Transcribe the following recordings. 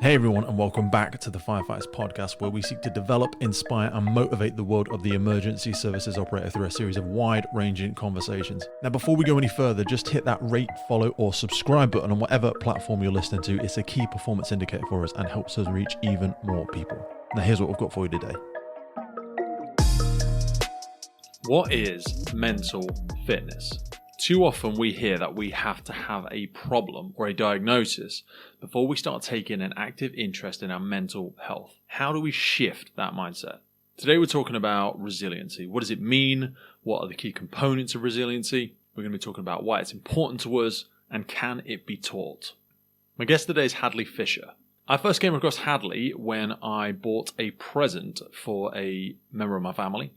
Hey everyone, and welcome back to the Firefighters Podcast, where we seek to develop, inspire, and motivate the world of the emergency services operator through a series of wide-ranging conversations. Now, before we go any further, just hit that rate, follow, or subscribe button on whatever platform you're listening to. It's a key performance indicator for us and helps us reach even more people. Now, here's what we've got for you today. What is mental fitness? Too often we hear that we have to have a problem or a diagnosis before we start taking an active interest in our mental health. How do we shift that mindset? Today we're talking about resiliency. What does it mean? What are the key components of resiliency? We're going to be talking about why it's important to us and can it be taught? My guest today is Hadleigh Fischer. I first came across Hadleigh when I bought a present for a member of my family,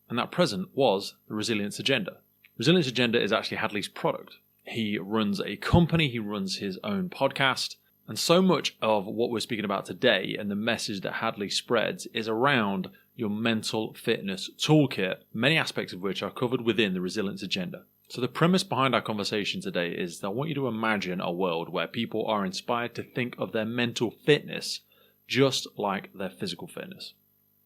and that present was the Resilience Agenda. Resilience Agenda is actually Hadleigh's product. He runs a company, he runs his own podcast, and so much of what we're speaking about today and the message that Hadleigh spreads is around your mental fitness toolkit, many aspects of which are covered within the Resilience Agenda. So the premise behind our conversation today is that I want you to imagine a world where people are inspired to think of their mental fitness just like their physical fitness.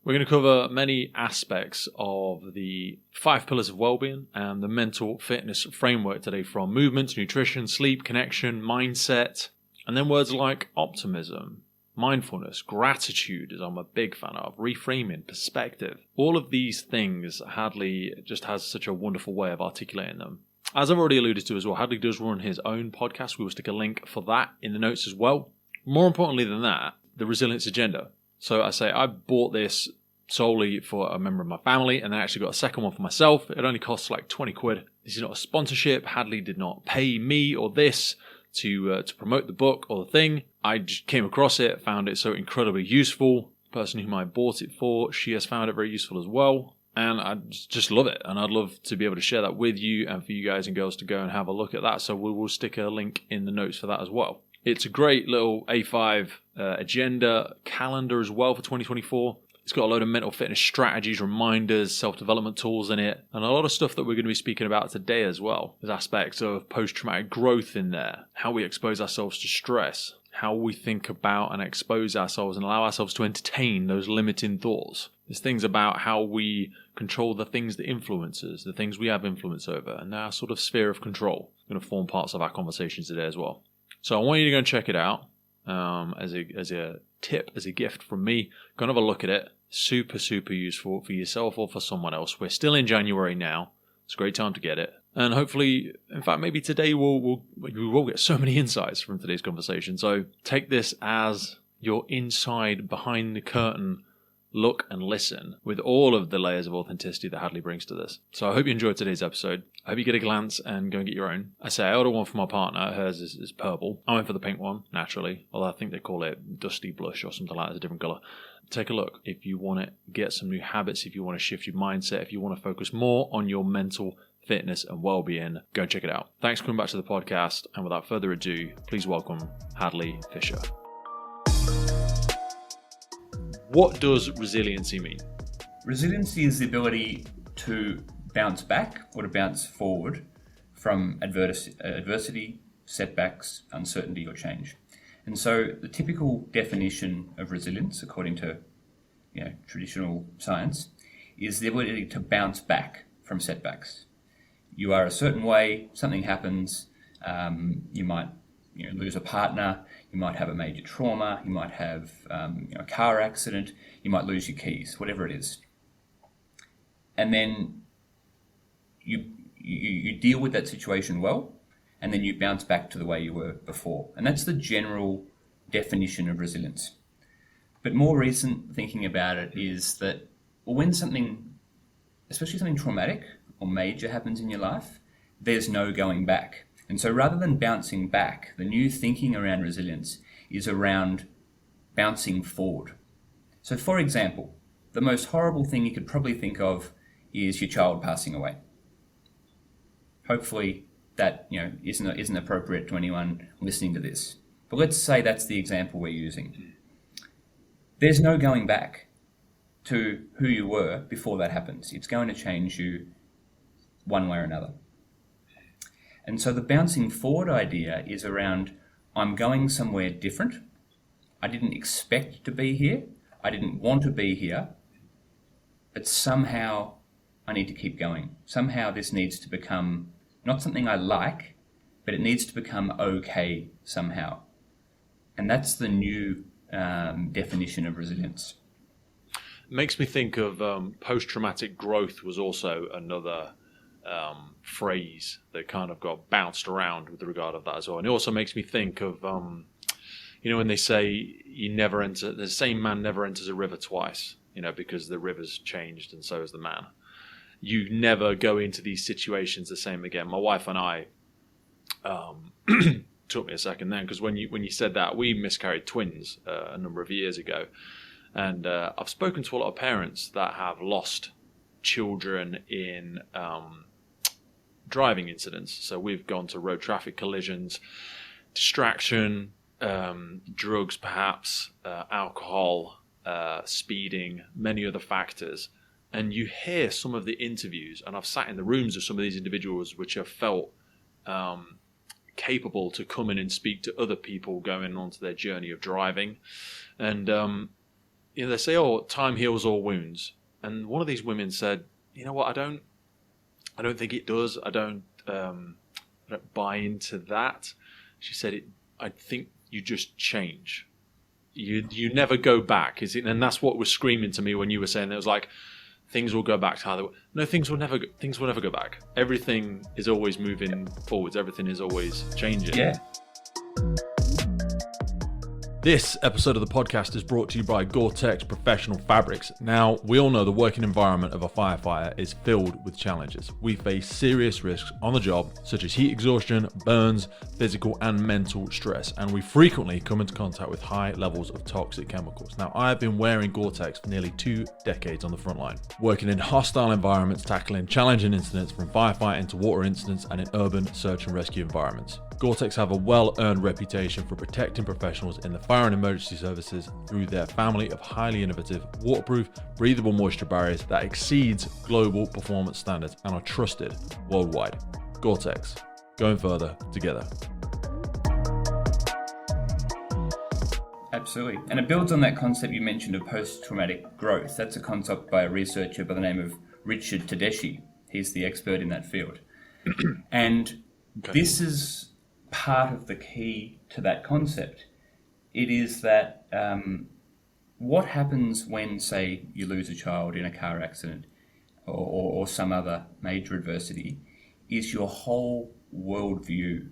We're going to cover many aspects of the 5 pillars of well-being and the mental fitness framework today, from movement, nutrition, sleep, connection, mindset, and then words like optimism, mindfulness, gratitude, as I'm a big fan of, reframing, perspective. All of these things, Hadleigh just has such a wonderful way of articulating them. As I've already alluded to as well, Hadleigh does run his own podcast. We will stick a link for that in the notes as well. More importantly than that, the Resilience Agenda. So I bought this solely for a member of my family, and then I actually got a second one for myself. It only costs like 20 quid. This is not a sponsorship. Hadleigh did not pay me or this to promote the book or the thing. I just came across it, found it so incredibly useful. The person whom I bought it for, she has found it very useful as well. And I just love it. And I'd love to be able to share that with you and for you guys and girls to go and have a look at that. So we will stick a link in the notes for that as well. It's a great little A5 agenda calendar as well for 2024. It's got a load of mental fitness strategies, reminders, self-development tools in it, and a lot of stuff that we're going to be speaking about today as well. There's aspects of post-traumatic growth in there, how we expose ourselves to stress, how we think about and expose ourselves and allow ourselves to entertain those limiting thoughts. There's things about how we control the things that influence us, the things we have influence over, and our sort of sphere of control. Going to form parts of our conversations today as well. So I want you to go and check it out as a tip, as a gift from me. Go and have a look at it. Super, super useful for yourself or for someone else. We're still in January now. It's a great time to get it. And hopefully, in fact, maybe today we will get so many insights from today's conversation. So take this as your inside, behind the curtain look and listen with all of the layers of authenticity that Hadleigh brings to this. So I hope you enjoyed today's episode. I hope you get a glance and go and get your own. I ordered one for my partner. Hers is purple. I went for the pink one, naturally. Although I think they call it dusty blush or something like that. It's a different colour. Take a look. If you want to get some new habits, if you want to shift your mindset, if you want to focus more on your mental fitness and well-being, go and check it out. Thanks for coming back to the podcast. And without further ado, please welcome Hadleigh Fischer. What does resiliency mean? Resiliency is the ability to bounce back or to bounce forward from adversity, setbacks, uncertainty, or change. And so the typical definition of resilience, according to traditional science, is the ability to bounce back from setbacks. You are a certain way, something happens, you might lose a partner, you might have a major trauma, you might have a car accident, you might lose your keys, whatever it is. And then you deal with that situation well, and then you bounce back to the way you were before. And that's the general definition of resilience. But more recent thinking about it is that when something, especially something traumatic or major happens in your life, there's no going back. And so rather than bouncing back, the new thinking around resilience is around bouncing forward. So for example, the most horrible thing you could probably think of is your child passing away. Hopefully that isn't appropriate to anyone listening to this. But let's say that's the example we're using. There's no going back to who you were before that happens. It's going to change you one way or another. And so the bouncing forward idea is around, I'm going somewhere different, I didn't expect to be here. I didn't want to be here. But somehow I need to keep going. Somehow this needs to become not something I like, but it needs to become okay somehow. And that's the new definition of resilience. It makes me think of post-traumatic growth was also another phrase that kind of got bounced around with regard of that as well. And it also makes me think of, when they say the same man never enters a river twice, because the river's changed and so has the man. You never go into these situations the same again. My wife and I, took me a second then, because when you said that, we miscarried twins a number of years ago. And I've spoken to a lot of parents that have lost children in driving incidents. So we've gone to road traffic collisions, distraction, drugs perhaps, alcohol, speeding, many other factors. And you hear some of the interviews, and I've sat in the rooms of some of these individuals which have felt capable to come in and speak to other people going on to their journey of driving. And they say, time heals all wounds. And one of these women said, you know what, I don't think it does. I don't buy into that. She said, I think you just change. You never go back. And that's what was screaming to me when you were saying it was like, things will go back to how they were. No, things will never go back. Everything is always moving forwards. Everything is always changing. Yeah. This episode of the podcast is brought to you by Gore-Tex Professional Fabrics. Now, we all know the working environment of a firefighter is filled with challenges. We face serious risks on the job, such as heat exhaustion, burns, physical and mental stress, and we frequently come into contact with high levels of toxic chemicals. Now, I have been wearing Gore-Tex for nearly 2 decades on the front line, working in hostile environments, tackling challenging incidents from firefighting to water incidents and in urban search and rescue environments. Gore-Tex have a well-earned reputation for protecting professionals in the fire and emergency services through their family of highly innovative, waterproof, breathable moisture barriers that exceeds global performance standards and are trusted worldwide. Gore-Tex, going further together. Absolutely. And it builds on that concept you mentioned of post-traumatic growth. That's a concept by a researcher by the name of Richard Tedeschi. He's the expert in that field. And this is part of the key to that concept. It is that what happens when, say, you lose a child in a car accident or some other major adversity is your whole worldview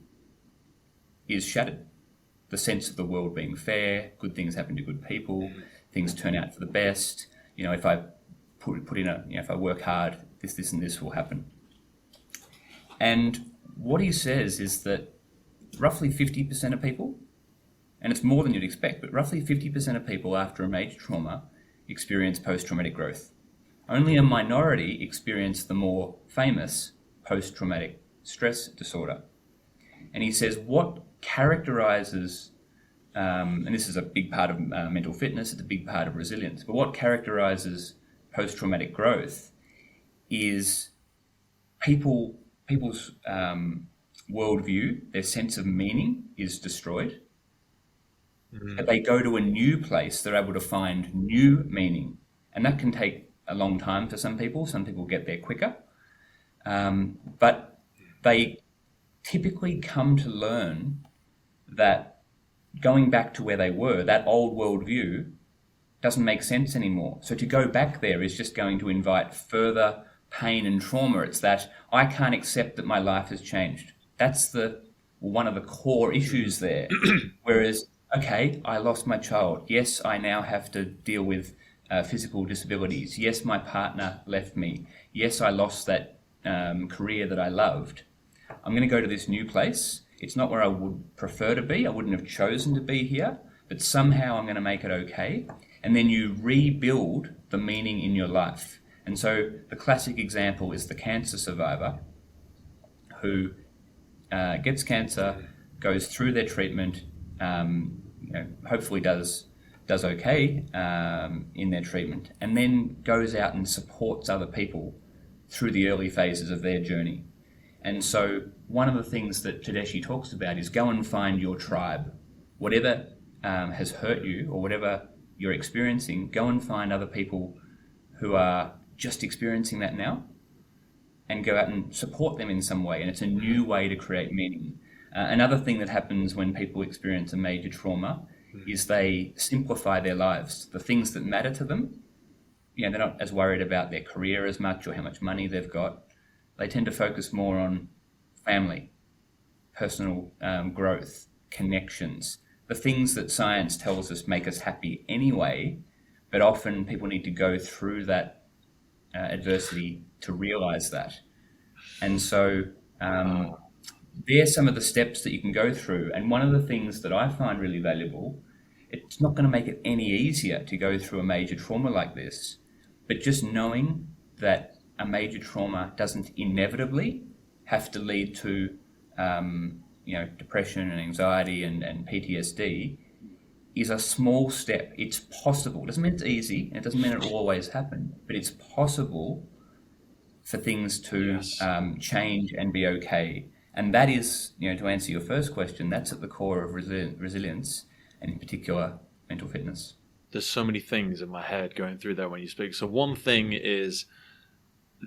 is shattered. The sense of the world being fair, good things happen to good people, things turn out for the best. If I put in if I work hard, this and this will happen. And what he says is that roughly 50% of people, and it's more than you'd expect, but roughly 50% of people after a major trauma experience post-traumatic growth. Only a minority experience the more famous post-traumatic stress disorder. And he says what characterizes, and this is a big part of mental fitness, it's a big part of resilience, but what characterizes post-traumatic growth is people's worldview, their sense of meaning is destroyed. If they go to a new place, they're able to find new meaning. And that can take a long time for some people. Some people get there quicker. But they typically come to learn that going back to where they were, that old worldview, doesn't make sense anymore. So to go back there is just going to invite further pain and trauma. It's that I can't accept that my life has changed. That's one of the core issues there. Whereas, okay, I lost my child. Yes, I now have to deal with physical disabilities. Yes, my partner left me. Yes, I lost that career that I loved. I'm going to go to this new place. It's not where I would prefer to be. I wouldn't have chosen to be here, but somehow I'm going to make it okay. And then you rebuild the meaning in your life. And so the classic example is the cancer survivor who gets cancer, goes through their treatment, hopefully does okay in their treatment, and then goes out and supports other people through the early phases of their journey. And so one of the things that Tedeschi talks about is go and find your tribe, whatever has hurt you or whatever you're experiencing, go and find other people who are just experiencing that now and go out and support them in some way. And it's a new way to create meaning. Another thing that happens when people experience a major trauma is they simplify their lives. The things that matter to them, they're not as worried about their career as much or how much money they've got. They tend to focus more on family, personal growth, connections, the things that science tells us make us happy anyway, but often people need to go through that adversity to realize that. And so there's some of the steps that you can go through. And one of the things that I find really valuable, it's not going to make it any easier to go through a major trauma like this, but just knowing that a major trauma doesn't inevitably have to lead to depression and anxiety and PTSD is a small step. It's possible. It doesn't mean it's easy, and it doesn't mean it will always happen, but it's possible for things to change and be okay. And that is, to answer your first question, that's at the core of resilience, and in particular, mental fitness. There's so many things in my head going through there when you speak. So one thing is,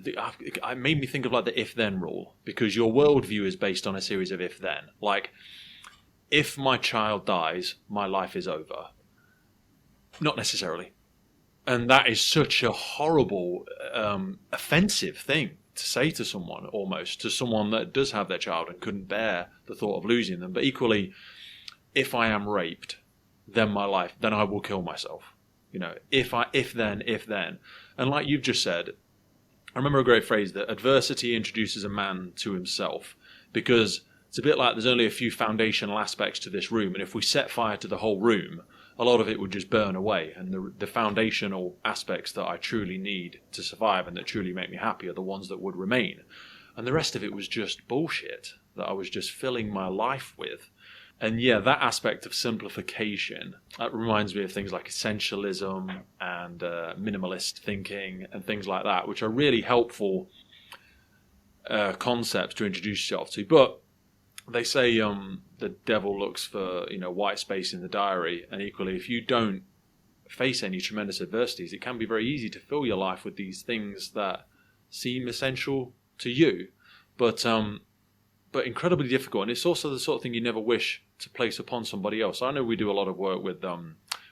it made me think of like the if-then rule, because your worldview is based on a series of if-then. Like, if my child dies, my life is over. Not necessarily. And that is such a horrible, offensive thing to say to someone, almost, to someone that does have their child and couldn't bear the thought of losing them. But equally, if I am raped, then I will kill myself. If then. And like you've just said, I remember a great phrase that adversity introduces a man to himself, because it's a bit like there's only a few foundational aspects to this room, and if we set fire to the whole room, a lot of it would just burn away, and the foundational aspects that I truly need to survive and that truly make me happy are the ones that would remain. And the rest of it was just bullshit that I was just filling my life with. And yeah, that aspect of simplification, that reminds me of things like essentialism and minimalist thinking and things like that, which are really helpful concepts to introduce yourself to. But they say the devil looks for white space in the diary, and equally, if you don't face any tremendous adversities, it can be very easy to fill your life with these things that seem essential to you, but incredibly difficult. And it's also the sort of thing you never wish to place upon somebody else. I know we do a lot of work with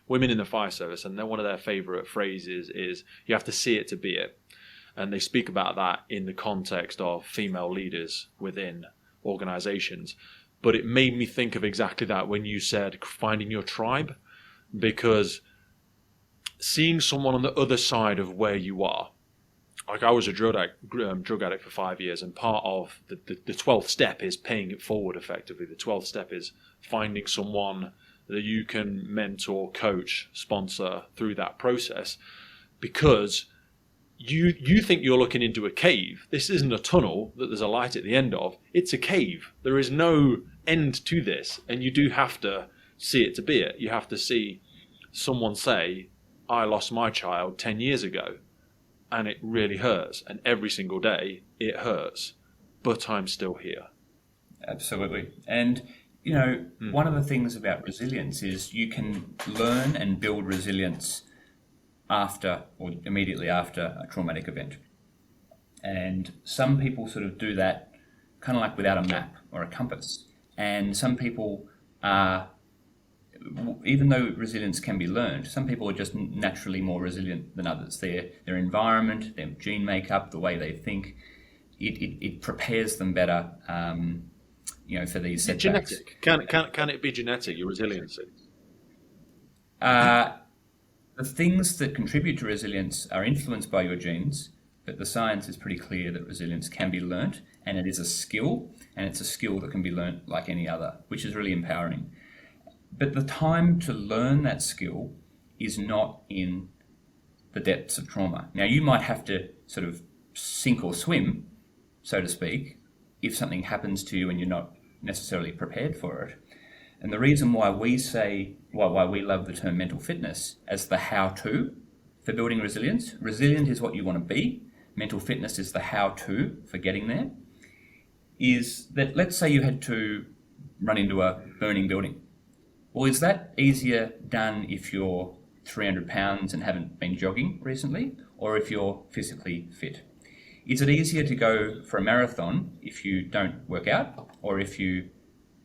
women in the fire service, and then one of their favourite phrases is, you have to see it to be it. And they speak about that in the context of female leaders within organizations. But it made me think of exactly that when you said finding your tribe, because seeing someone on the other side of where you are, like I was a drug addict for 5 years, and part of the 12th step is paying it forward effectively. The 12th step is finding someone that you can mentor, coach, sponsor through that process, because you think you're looking into a cave. This isn't a tunnel that there's a light at the end of. It's a cave. There is no end to this, and you do have to see it to be it. You have to see someone say, I lost my child 10 years ago, and it really hurts, and every single day it hurts, but I'm still here. Absolutely. And one of the things about resilience is you can learn and build resilience after or immediately after a traumatic event. And some people sort of do that kind of like without a map or a compass. And some people are, even though resilience can be learned, some people are just naturally more resilient than others. Their environment, their gene makeup, the way they think, it prepares them better, for these setbacks. Genetic? Can it be genetic, your resiliency? The things that contribute to resilience are influenced by your genes, but the science is pretty clear that resilience can be learnt, and it is a skill, and it's a skill that can be learnt like any other, which is really empowering. But the time to learn that skill is not in the depths of trauma. Now, you might have to sort of sink or swim, so to speak, if something happens to you and you're not necessarily prepared for it. And the reason why we love the term mental fitness as the how-to for building resilience, resilient is what you want to be, mental fitness is the how-to for getting there, is that let's say you had to run into a burning building Well, is that easier done if you're 300 pounds and haven't been jogging recently, or if you're physically fit? Is it easier to go for a marathon if you don't work out, or if you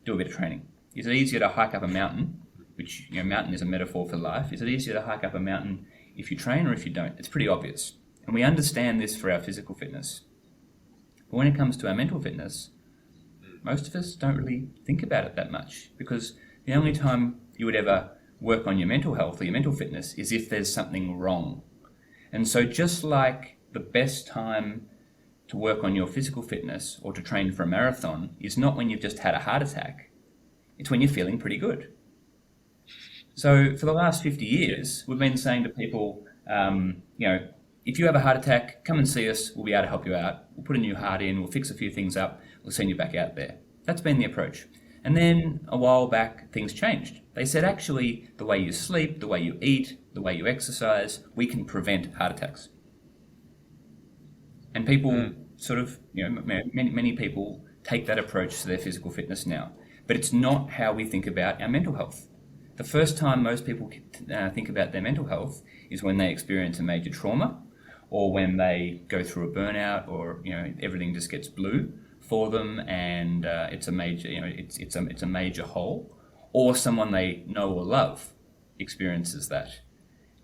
do a bit of training? Is it easier to hike up a mountain, which, mountain is a metaphor for life? Is it easier to hike up a mountain if you train or if you don't? It's pretty obvious. And we understand this for our physical fitness. But when it comes to our mental fitness, most of us don't really think about it that much, because the only time you would ever work on your mental health or your mental fitness is if there's something wrong. And so just like the best time to work on your physical fitness or to train for a marathon is not when you've just had a heart attack, it's when you're feeling pretty good. So for the last 50 years, we've been saying to people, if you have a heart attack, come and see us, we'll be able to help you out. We'll put a new heart in, we'll fix a few things up, we'll send you back out there. That's been the approach. And then a while back, things changed. They said, actually, the way you sleep, the way you eat, the way you exercise, we can prevent heart attacks. And people many people take that approach to their physical fitness now. But it's not how we think about our mental health. The first time most people think about their mental health is when they experience a major trauma, or when they go through a burnout, or everything just gets blue for them, and it's a major it's a major hole, or someone they know or love experiences that.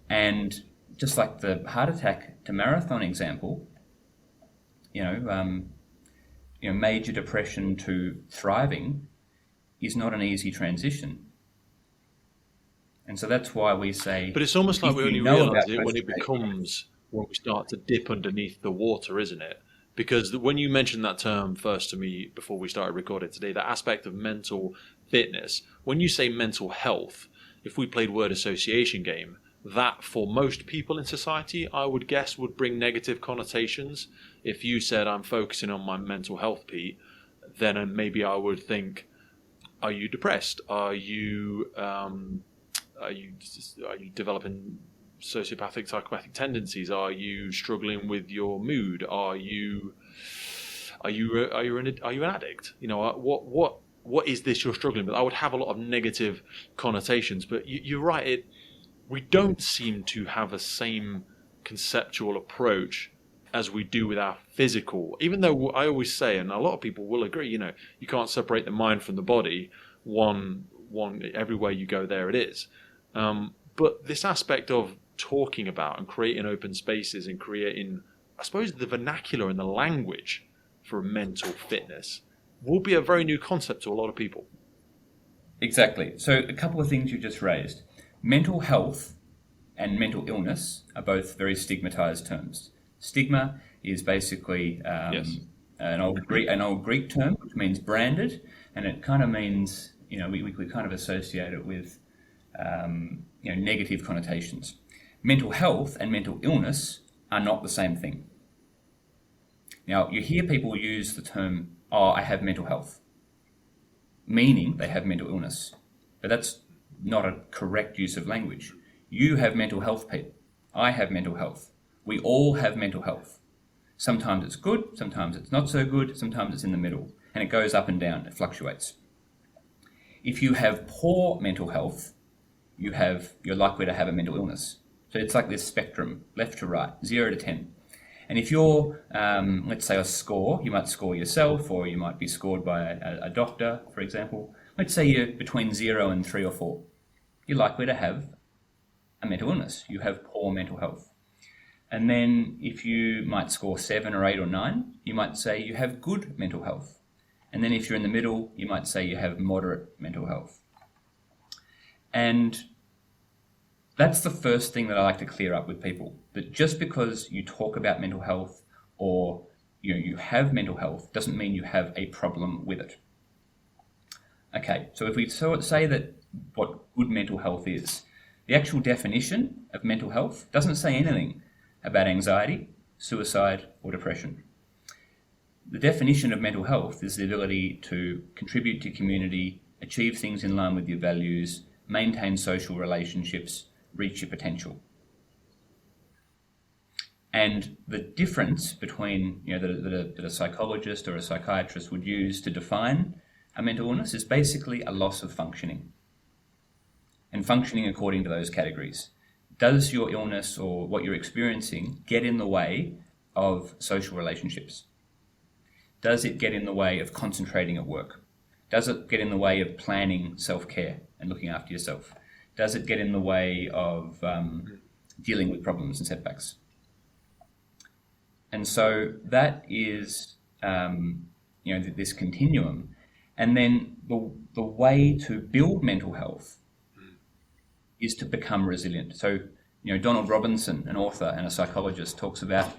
And just like the heart attack to marathon example, major depression to thriving is not an easy transition. And so that's why we say... But it's almost like we only realise it when we start to dip underneath the water, isn't it? Because when you mentioned that term first to me before we started recording today, that aspect of mental fitness, when you say mental health, if we played word association game, that for most people in society, I would guess, would bring negative connotations. If you said, I'm focusing on my mental health, Pete, then maybe I would think, are you depressed? Are you developing sociopathic, psychopathic tendencies? Are you struggling with your mood? Are you an addict? What is this you're struggling with? I would have a lot of negative connotations. But you're right. We don't seem to have the same conceptual approach as we do with our physical. Even though I always say, and a lot of people will agree, you can't separate the mind from the body. One everywhere you go, there it is. But this aspect of talking about and creating open spaces and creating, I suppose, the vernacular and the language for mental fitness will be a very new concept to a lot of people. Exactly. So a couple of things you just raised. Mental health and mental illness are both very stigmatized terms. Stigma is basically an old Greek term, which means branded, and it kind of means, we kind of associate it with negative connotations. Mental health and mental illness are not the same thing. Now, you hear people use the term, I have mental health, meaning they have mental illness. But that's not a correct use of language. You have mental health, Pete. I have mental health. We all have mental health. Sometimes it's good, sometimes it's not so good, sometimes it's in the middle. And it goes up and down, it fluctuates. If you have poor mental health, you're likely to have a mental illness. So it's like this spectrum, left to right, 0 to 10. And if you're, let's say, a score, you might score yourself, or you might be scored by a doctor, for example. Let's say you're between 0 and 3 or 4. You're likely to have a mental illness. You have poor mental health. And then if you might score 7 or 8 or 9, you might say you have good mental health. And then if you're in the middle, you might say you have moderate mental health. And that's the first thing that I like to clear up with people, that just because you talk about mental health or you have mental health doesn't mean you have a problem with it. Okay, so if we say that what good mental health is, the actual definition of mental health doesn't say anything about anxiety, suicide, or depression. The definition of mental health is the ability to contribute to community, achieve things in line with your values, maintain social relationships, reach your potential. And the difference between that a psychologist or a psychiatrist would use to define a mental illness is basically a loss of functioning. and functioning according to those categories. Does your illness or what you're experiencing get in the way of social relationships? Does it get in the way of concentrating at work? Does it get in the way of planning self-care and looking after yourself? Does it get in the way of dealing with problems and setbacks? And so that is, this continuum. And then the way to build mental health is to become resilient. So, Donald Robinson, an author and a psychologist, talks about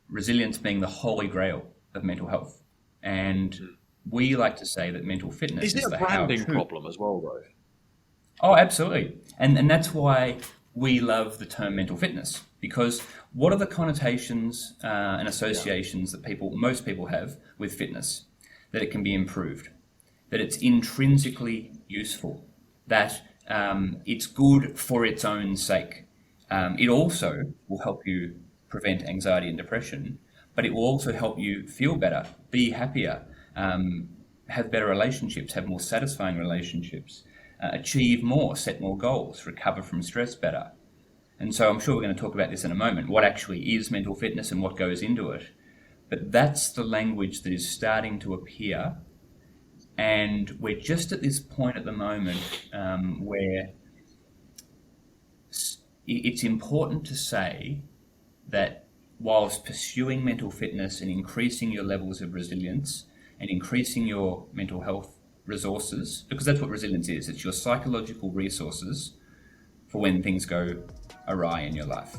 resilience being the holy grail of mental health. And we like to say that mental fitness is it a branding problem as well, though? Oh, absolutely. And that's why we love the term mental fitness, because what are the connotations and associations that most people have with fitness? That it can be improved, that it's intrinsically useful, that it's good for its own sake. It also will help you prevent anxiety and depression, but it will also help you feel better, be happier, have better relationships, have more satisfying relationships, achieve more, set more goals, recover from stress better. And so I'm sure we're going to talk about this in a moment, what actually is mental fitness and what goes into it. But that's the language that is starting to appear. And we're just at this point at the moment where it's important to say that whilst pursuing mental fitness and increasing your levels of resilience and increasing your mental health resources, because that's what resilience is, it's your psychological resources for when things go awry in your life.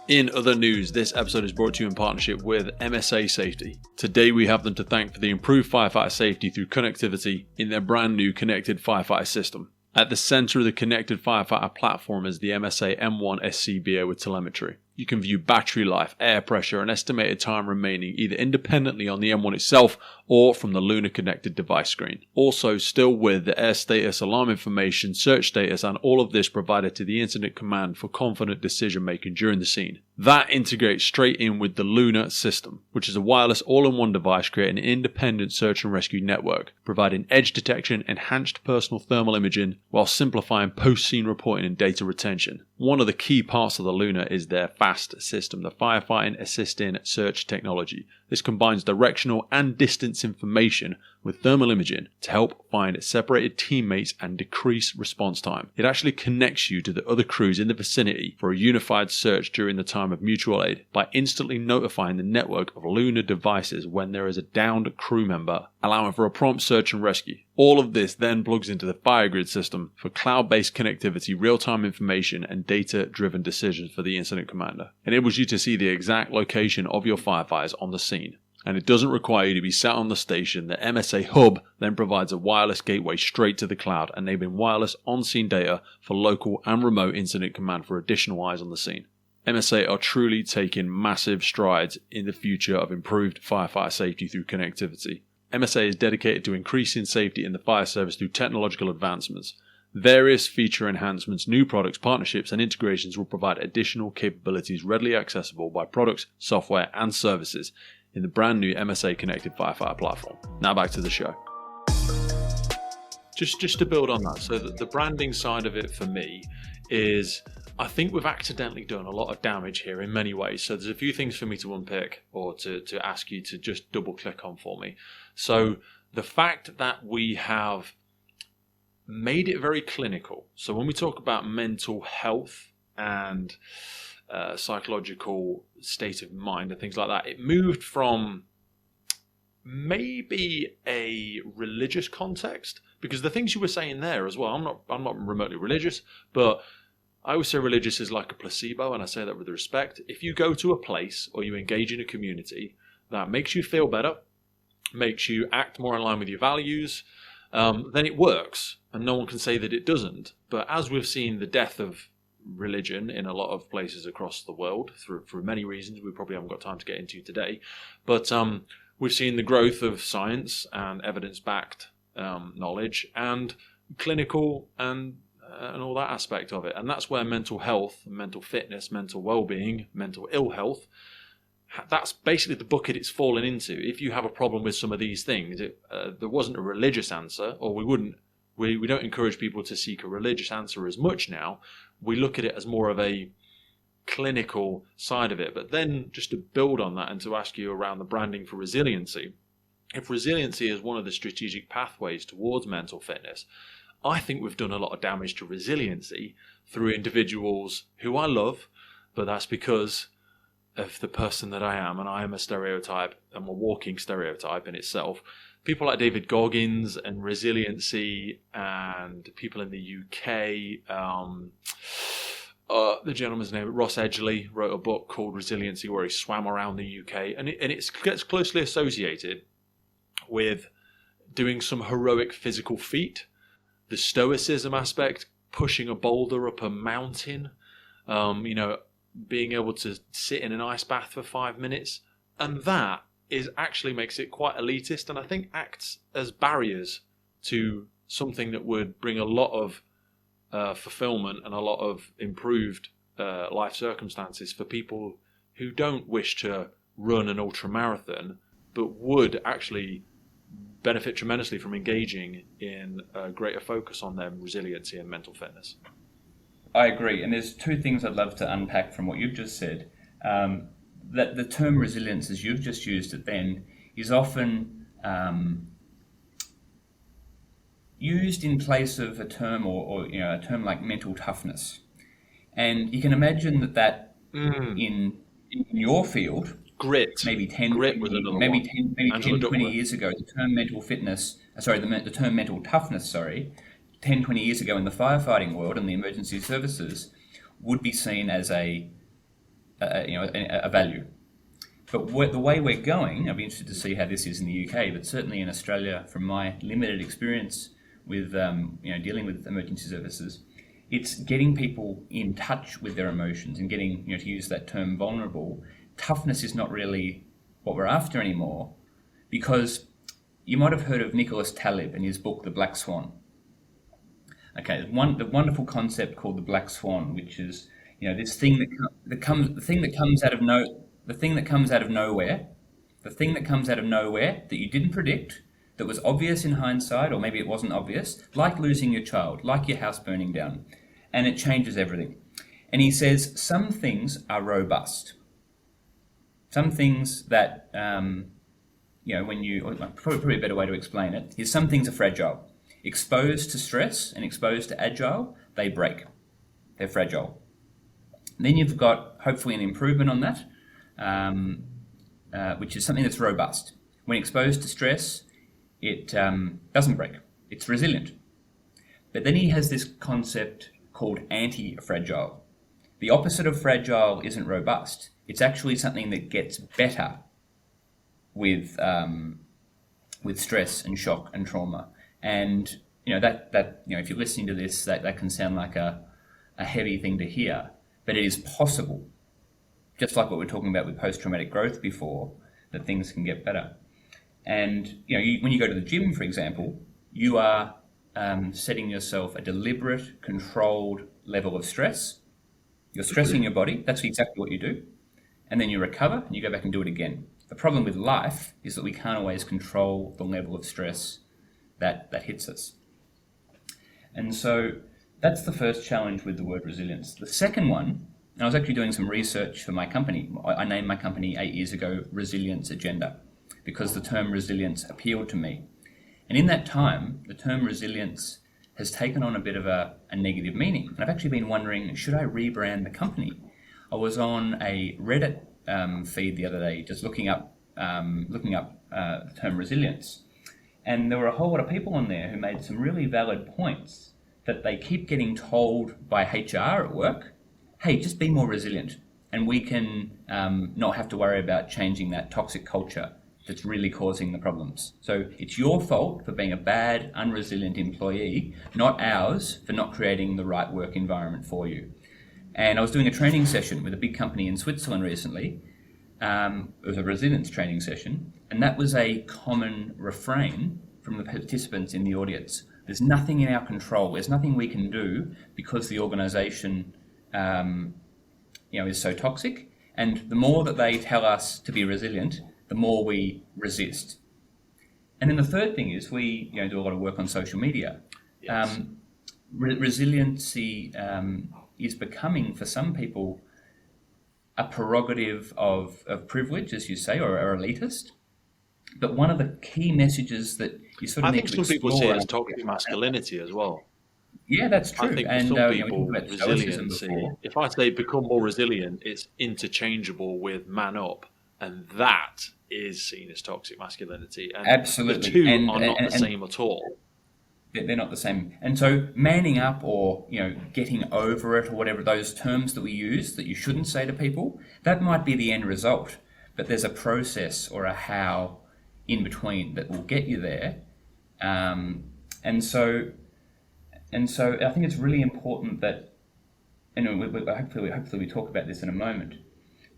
In other news, this episode is brought to you in partnership with MSA Safety. Today we have them to thank for the improved firefighter safety through connectivity in their brand new connected firefighter system. At the center of the connected firefighter platform is the MSA M1 SCBA with telemetry. You can view battery life, air pressure, and estimated time remaining either independently on the M1 itself or from the Luna connected device screen. Also, still with the air status, alarm information, search status, and all of this provided to the incident command for confident decision making during the scene. That integrates straight in with the Luna system, which is a wireless all-in-one device creating an independent search and rescue network, providing edge detection, enhanced personal thermal imaging, while simplifying post-scene reporting and data retention. One of the key parts of the Luna is their FAST system, the Firefighting Assisting Search Technology. This combines directional and distance information with thermal imaging to help find separated teammates and decrease response time. It actually connects you to the other crews in the vicinity for a unified search during the time of mutual aid by instantly notifying the network of Luna devices when there is a downed crew member, allowing for a prompt search and rescue. All of this then plugs into the FireGrid system for cloud-based connectivity, real-time information, and data-driven decisions for the incident commander. It enables you to see the exact location of your firefighters on the scene. And it doesn't require you to be sat on the station. The MSA Hub then provides a wireless gateway straight to the cloud, enabling wireless on-scene data for local and remote incident command for additional eyes on the scene. MSA are truly taking massive strides in the future of improved firefighter safety through connectivity. MSA is dedicated to increasing safety in the fire service through technological advancements. Various feature enhancements, new products, partnerships, and integrations will provide additional capabilities readily accessible by products, software, and services in the brand new MSA Connected Firefighter platform. Now back to the show. Just to build on that, so the branding side of it for me is, I think we've accidentally done a lot of damage here in many ways. So there's a few things for me to unpick or to ask you to just double click on for me. So the fact that we have made it very clinical. So when we talk about mental health and psychological state of mind and things like that, it moved from maybe a religious context, because the things you were saying there as well, I'm not remotely religious, but I always say religious is like a placebo, and I say that with respect. If you go to a place or you engage in a community that makes you feel better, makes you act more in line with your values, then it works, and no one can say that it doesn't. But as we've seen the death of religion in a lot of places across the world for many reasons we probably haven't got time to get into today, but we've seen the growth of science and evidence-backed knowledge and clinical and all that aspect of it, and that's where mental health, mental fitness, mental well-being, mental ill health that's basically the bucket it's fallen into. If you have a problem with some of these things, there wasn't a religious answer, or we don't encourage people to seek a religious answer as much now. We look at it as more of a clinical side of it. But then just to build on that and to ask you around the branding for resiliency, if resiliency is one of the strategic pathways towards mental fitness, I think we've done a lot of damage to resiliency through individuals who I love, but that's because of the person that I am, and I am a stereotype. I'm a walking stereotype in itself. People like David Goggins and resiliency, and people in the UK. The gentleman's name, Ross Edgley, wrote a book called Resiliency, where he swam around the UK, and it gets closely associated with doing some heroic physical feat. The stoicism aspect, pushing a boulder up a mountain, being able to sit in an ice bath for 5 minutes, and that actually makes it quite elitist, and I think acts as barriers to something that would bring a lot of fulfillment and a lot of improved life circumstances for people who don't wish to run an ultramarathon, but would actually benefit tremendously from engaging in a greater focus on their resiliency and mental fitness. I agree, and there's two things I'd love to unpack from what you've just said. That the term resilience, as you've just used it then, is often used in place of a term or a term like mental toughness. And you can imagine that in your field, grit, maybe 10, grit was another maybe one. 10, 20 years ago, the term the term mental toughness, 10, 20 years ago in the firefighting world and the emergency services would be seen as a value. But the way we're going, I'd be interested to see how this is in the UK, but certainly in Australia, from my limited experience with dealing with emergency services, it's getting people in touch with their emotions and getting, to use that term, vulnerable. Toughness is not really what we're after anymore, because you might have heard of Nicholas Taleb and his book, The Black Swan. Okay, the wonderful concept called the Black Swan, which is this thing that comes out of nowhere that you didn't predict, that was obvious in hindsight, or maybe it wasn't obvious, like losing your child, like your house burning down, and it changes everything. And he says some things are robust. Some things that, probably a better way to explain it is some things are fragile. Exposed to stress and exposed to agile, they break. They're fragile. Then you've got, hopefully, an improvement on that, which is something that's robust. When exposed to stress, it doesn't break. It's resilient. But then he has this concept called anti-fragile. The opposite of fragile isn't robust. It's actually something that gets better with stress and shock and trauma. And if you're listening to this, that can sound like a heavy thing to hear, but it is possible. Just like what we were talking about with post-traumatic growth before, that things can get better. And when you go to the gym, for example, you are setting yourself a deliberate, controlled level of stress. You're stressing your body. That's exactly what you do. And then you recover and you go back and do it again. The problem with life is that we can't always control the level of stress that hits us. And so that's the first challenge with the word resilience. The second one, and I was actually doing some research for my company. I named my company 8 years ago Resilience Agenda, because the term resilience appealed to me. And in that time, the term resilience has taken on a bit of a negative meaning. And I've actually been wondering, should I rebrand the company? I was on a Reddit feed the other day, just looking up the term resilience. And there were a whole lot of people on there who made some really valid points, that they keep getting told by HR at work, hey, just be more resilient, and we can not have to worry about changing that toxic culture that's really causing the problems. So it's your fault for being a bad, unresilient employee, not ours for not creating the right work environment for you. And I was doing a training session with a big company in Switzerland recently. It was a resilience training session, and that was a common refrain from the participants in the audience. There's nothing in our control. There's nothing we can do because the organisation, is so toxic. And the more that they tell us to be resilient, the more we resist. And then the third thing is we do a lot of work on social media. Yes. Resiliency is becoming, for some people, a prerogative of privilege, as you say, or elitist. But one of the key messages that you sort of I need think to some people see it as explore. toxic masculinity as well. Yeah, that's true. I think for And some we people, talked about stoicism resiliency, before. if I say become more resilient, it's interchangeable with man up. And that is seen as toxic masculinity. And Absolutely. the two And- are not and- the and- same at all. They're not the same. And so manning up or, getting over it or whatever, those terms that we use that you shouldn't say to people, that might be the end result. But there's a process or a how in between that will get you there. And so I think it's really important that, hopefully we talk about this in a moment,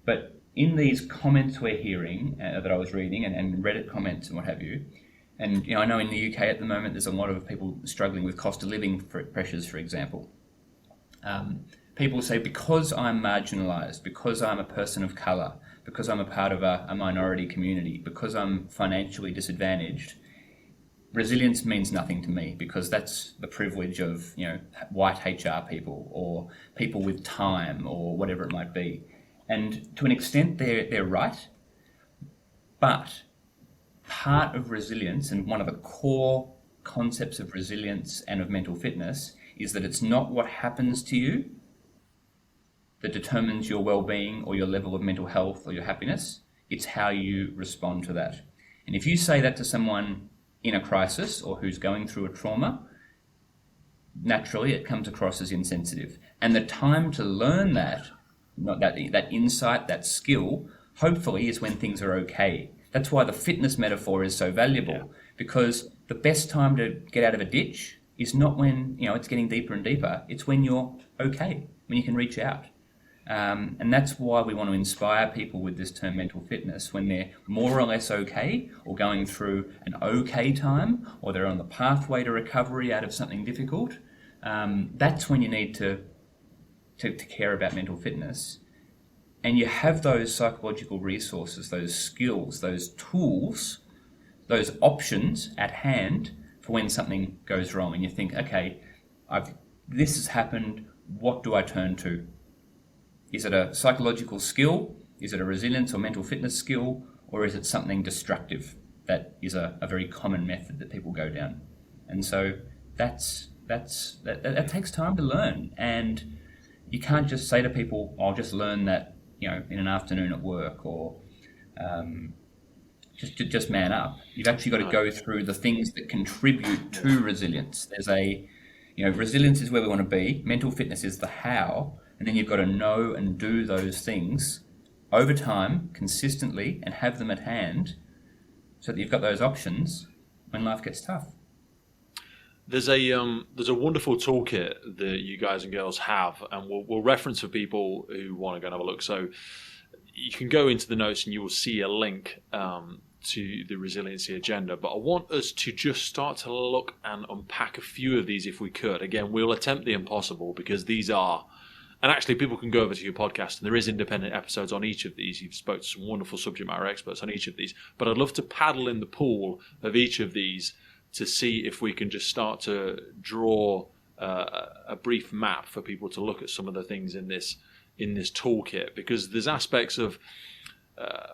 but in these comments we're hearing that I was reading and Reddit comments and what have you, and I know in the UK at the moment there's a lot of people struggling with cost of living pressures, for example. People say, because I'm marginalised, because I'm a person of colour, because I'm a part of a minority community, because I'm financially disadvantaged, resilience means nothing to me, because that's the privilege of white HR people or people with time or whatever it might be. And to an extent they're right, but part of resilience, and one of the core concepts of resilience and of mental fitness, is that it's not what happens to you that determines your well-being or your level of mental health or your happiness. It's how you respond to that. And if you say that to someone in a crisis or who's going through a trauma, naturally it comes across as insensitive. And the time to learn that, not that insight, that skill, hopefully is when things are okay. That's why the fitness metaphor is so valuable, because the best time to get out of a ditch is not when it's getting deeper and deeper. It's when you're okay, when you can reach out. And that's why we want to inspire people with this term mental fitness when they're more or less okay, or going through an okay time, or they're on the pathway to recovery out of something difficult. That's when you need to care about mental fitness. And you have those psychological resources, those skills, those tools, those options at hand for when something goes wrong and you think, okay, this has happened, what do I turn to? Is it a psychological skill? Is it a resilience or mental fitness skill? Or is it something destructive? That is a very common method that people go down. And so that takes time to learn. And you can't just say to people, I'll just learn that in an afternoon at work, or just man up. You've actually got to go through the things that contribute to resilience. There's resilience is where we want to be. Mental fitness is the how. And then you've got to know and do those things over time, consistently, and have them at hand so that you've got those options when life gets tough. There's a wonderful toolkit that you guys and girls have, and we'll reference for people who want to go and have a look. So you can go into the notes and you will see a link to the resiliency agenda. But I want us to just start to look and unpack a few of these if we could. Again, we'll attempt the impossible because these are... And actually, people can go over to your podcast, and there is independent episodes on each of these. You've spoke to some wonderful subject matter experts on each of these. But I'd love to paddle in the pool of each of these to see if we can just start to draw a brief map for people to look at some of the things in this toolkit, because there's aspects of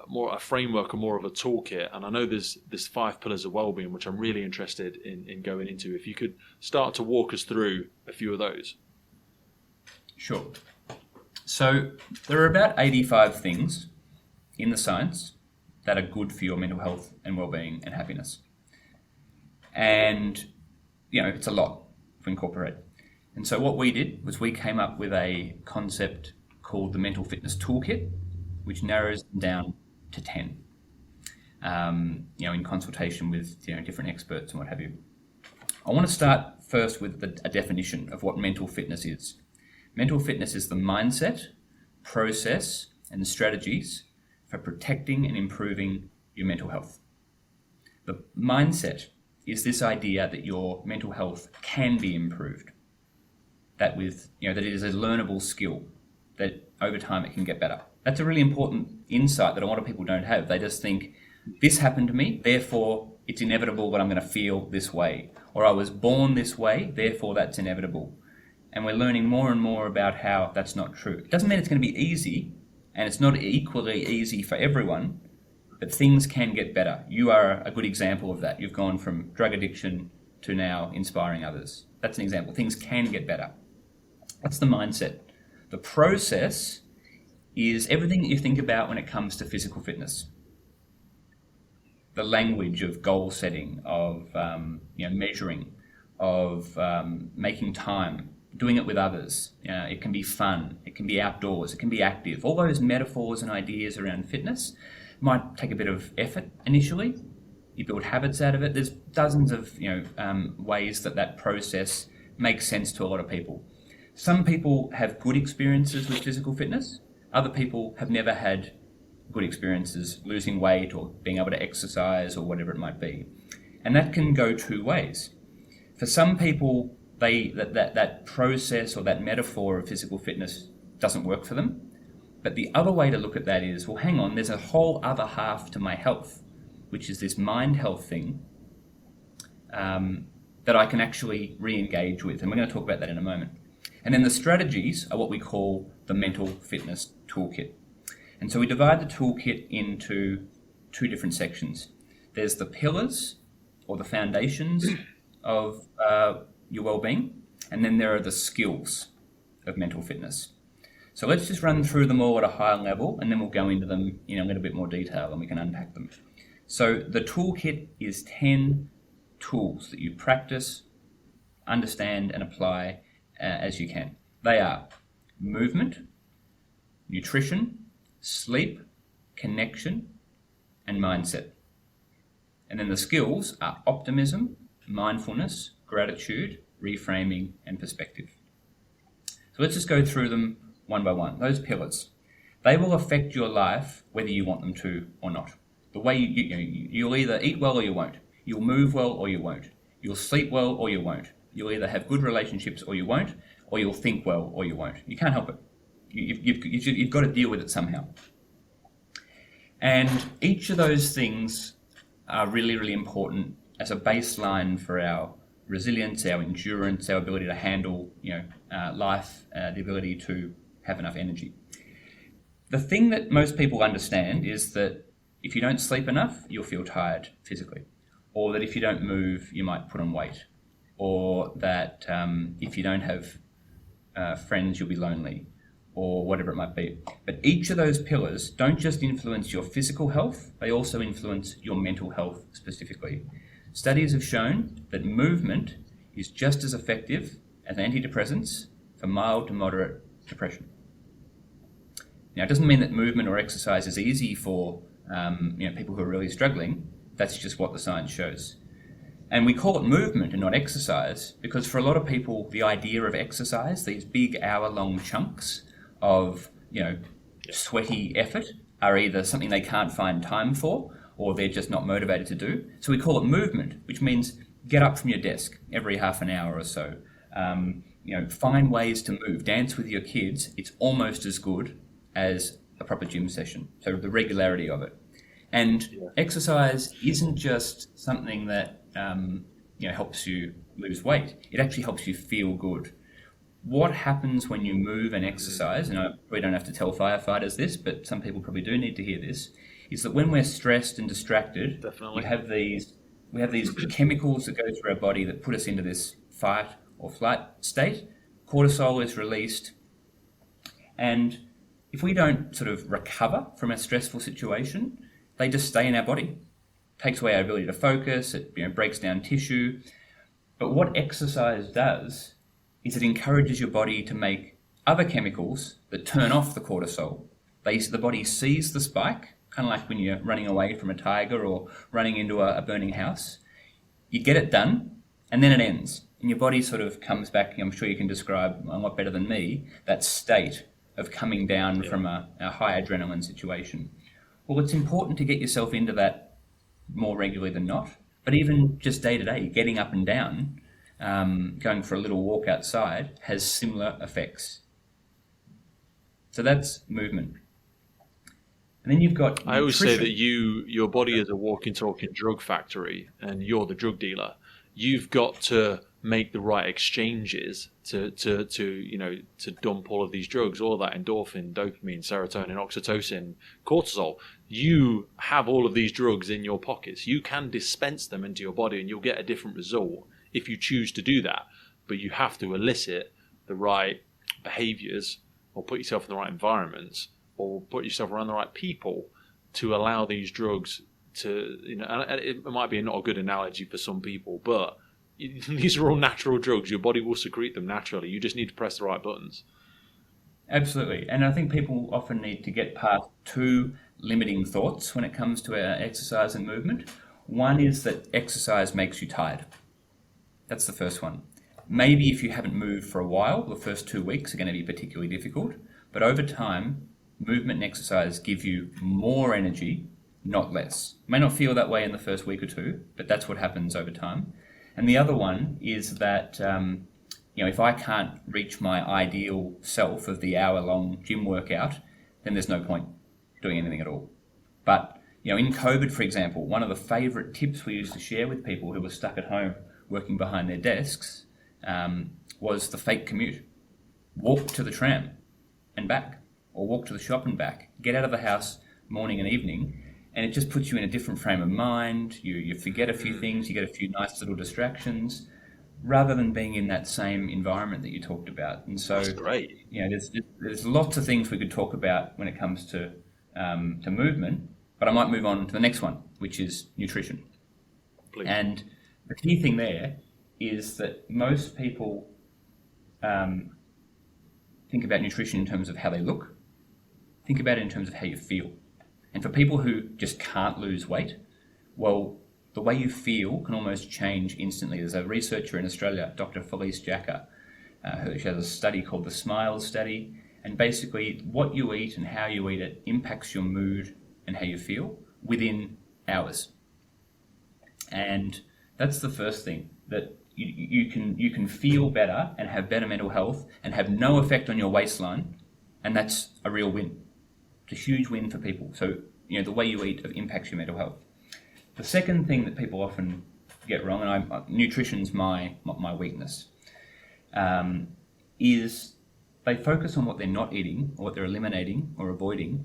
more a framework or more of a toolkit, and I know there's 5 pillars of wellbeing which I'm really interested in going into. If you could start to walk us through a few of those. Sure. So there are about 85 things in the science that are good for your mental health and well-being and happiness. And, it's a lot to incorporate. And so what we did was we came up with a concept called the Mental Fitness Toolkit, which narrows them down to 10, in consultation with, different experts and what have you. I want to start first with a definition of what mental fitness is. Mental fitness is the mindset, process, and strategies for protecting and improving your mental health. The mindset is this idea that your mental health can be improved. That it is a learnable skill that over time it can get better. That's a really important insight that a lot of people don't have. They just think, this happened to me, therefore it's inevitable that I'm going to feel this way. Or I was born this way, therefore that's inevitable. And we're learning more and more about how that's not true. It doesn't mean it's going to be easy, and it's not equally easy for everyone, but things can get better. You are a good example of that. You've gone from drug addiction to now inspiring others. That's an example. Things can get better. That's the mindset. The process is everything that you think about when it comes to physical fitness. The language of goal setting, of measuring, of making time, doing it with others. It can be fun, it can be outdoors, it can be active. All those metaphors and ideas around fitness might take a bit of effort initially. You build habits out of it. There's dozens of ways that process makes sense to a lot of people. Some people have good experiences with physical fitness. Other people have never had good experiences losing weight or being able to exercise or whatever it might be. And that can go two ways. For some people, that process or that metaphor of physical fitness doesn't work for them. But the other way to look at that is, well, hang on, there's a whole other half to my health, which is this mind health thing that I can actually re-engage with. And we're going to talk about that in a moment. And then the strategies are what we call the mental fitness toolkit. And so we divide the toolkit into two different sections. There's the pillars or the foundations of your well-being, and then there are the skills of mental fitness. So let's just run through them all at a higher level, and then we'll go into them in a little bit more detail and we can unpack them. So the toolkit is 10 tools that you practice, understand, and apply as you can. They are movement, nutrition, sleep, connection, and mindset. And then the skills are optimism, mindfulness, gratitude, reframing, and perspective. So let's just go through them one by one. Those pillars, they will affect your life whether you want them to or not. The way you'll either eat well or you won't. You'll move well or you won't. You'll sleep well or you won't. You'll either have good relationships or you won't, or you'll think well or you won't. You can't help it. You've got to deal with it somehow. And each of those things are really, really important as a baseline for our resilience, our endurance, our ability to handle life, the ability to have enough energy. The thing that most people understand is that if you don't sleep enough, you'll feel tired physically, or that if you don't move, you might put on weight, or that if you don't have friends, you'll be lonely, or whatever it might be. But each of those pillars don't just influence your physical health, they also influence your mental health specifically. Studies have shown that movement is just as effective as antidepressants for mild to moderate depression. Now, it doesn't mean that movement or exercise is easy for people who are really struggling. That's just what the science shows. And we call it movement and not exercise because for a lot of people, the idea of exercise, these big hour-long chunks of sweaty effort, are either something they can't find time for or they're just not motivated to do. So we call it movement, which means get up from your desk every half an hour or so. Find ways to move. Dance with your kids. It's almost as good as a proper gym session. So the regularity of it. And exercise isn't just something that helps you lose weight. It actually helps you feel good. What happens when you move and exercise, and we don't have to tell firefighters this, but some people probably do need to hear this, is that when we're stressed and distracted, we have these chemicals that go through our body that put us into this fight or flight state. Cortisol is released, and if we don't sort of recover from a stressful situation, they just stay in our body. It takes away our ability to focus, it breaks down tissue. But what exercise does is it encourages your body to make other chemicals that turn off the cortisol. The body sees the spike, kind of like when you're running away from a tiger or running into a burning house. You get it done, and then it ends. And your body sort of comes back, I'm sure you can describe a lot better than me, that state of coming down from a high adrenaline situation. Well, it's important to get yourself into that more regularly than not. But even just day to day, getting up and down, going for a little walk outside has similar effects. So that's movement. And then you've got I always say nutrition. that your body is a walking, talking drug factory, and you're the drug dealer. You've got to make the right exchanges to dump all of these drugs, all that endorphin, dopamine, serotonin, oxytocin, cortisol. You have all of these drugs in your pockets. You can dispense them into your body, and you'll get a different result if you choose to do that. But you have to elicit the right behaviors, or put yourself in the right environments, or put yourself around the right people to allow these drugs to, and it might be not a good analogy for some people, but these are all natural drugs. Your body will secrete them naturally. You just need to press the right buttons. Absolutely. And I think people often need to get past two limiting thoughts when it comes to exercise and movement. One is that exercise makes you tired. That's the first one. Maybe if you haven't moved for a while, the first 2 weeks are going to be particularly difficult. But over time, movement and exercise give you more energy, not less. May not feel that way in the first week or two, but that's what happens over time. And the other one is that, if I can't reach my ideal self of the hour-long gym workout, then there's no point doing anything at all. But, in COVID, for example, one of the favourite tips we used to share with people who were stuck at home working behind their desks was the fake commute. Walk to the tram and back, or walk to the shop and back. Get out of the house morning and evening, and it just puts you in a different frame of mind. You forget a few things, you get a few nice little distractions, rather than being in that same environment that you talked about. And so, that's great. There's lots of things we could talk about when it comes to movement, but I might move on to the next one, which is nutrition. Please. And the key thing there is that most people think about nutrition in terms of how they look. Think about it in terms of how you feel. And for people who just can't lose weight, well, the way you feel can almost change instantly. There's a researcher in Australia, Dr. Felice Jacka, she has a study called the SMILES study. And basically, what you eat and how you eat it impacts your mood and how you feel within hours. And that's the first thing, that you can feel better and have better mental health and have no effect on your waistline, and that's a real win. It's a huge win for people. So, the way you eat impacts your mental health. The second thing that people often get wrong, and nutrition's my weakness, is they focus on what they're not eating or what they're eliminating or avoiding,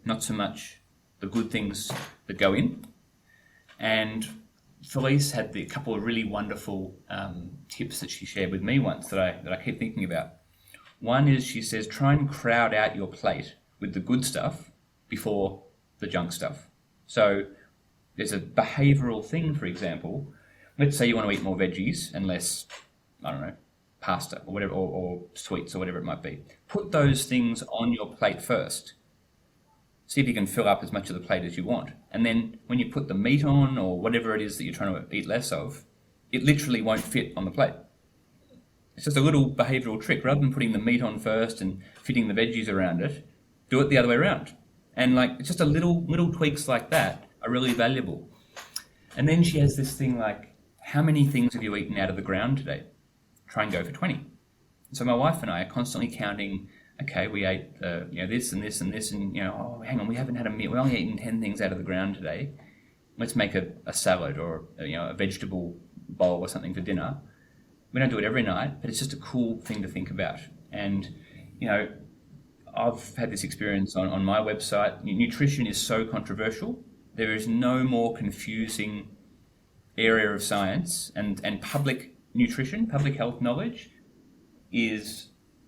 not so much the good things that go in. And Felice had a couple of really wonderful tips that she shared with me once that I keep thinking about. One is, she says, try and crowd out your plate with the good stuff before the junk stuff. So there's a behavioural thing, for example. Let's say you want to eat more veggies and less, pasta or whatever, or sweets or whatever it might be. Put those things on your plate first. See if you can fill up as much of the plate as you want. And then when you put the meat on, or whatever it is that you're trying to eat less of, it literally won't fit on the plate. It's just a little behavioural trick. Rather than putting the meat on first and fitting the veggies around it, do it the other way around. And it's just a little tweaks like that are really valuable. And then she has this thing like, how many things have you eaten out of the ground today? Try and go for 20. So my wife and I are constantly counting, okay, we ate this and this and this, and oh, hang on, we haven't had a meal. We're only eating 10 things out of the ground today. Let's make a salad or a vegetable bowl or something for dinner. We don't do it every night, but it's just a cool thing to think about. And I've had this experience on my website. Nutrition is so controversial. There is no more confusing area of science, and public nutrition, public health knowledge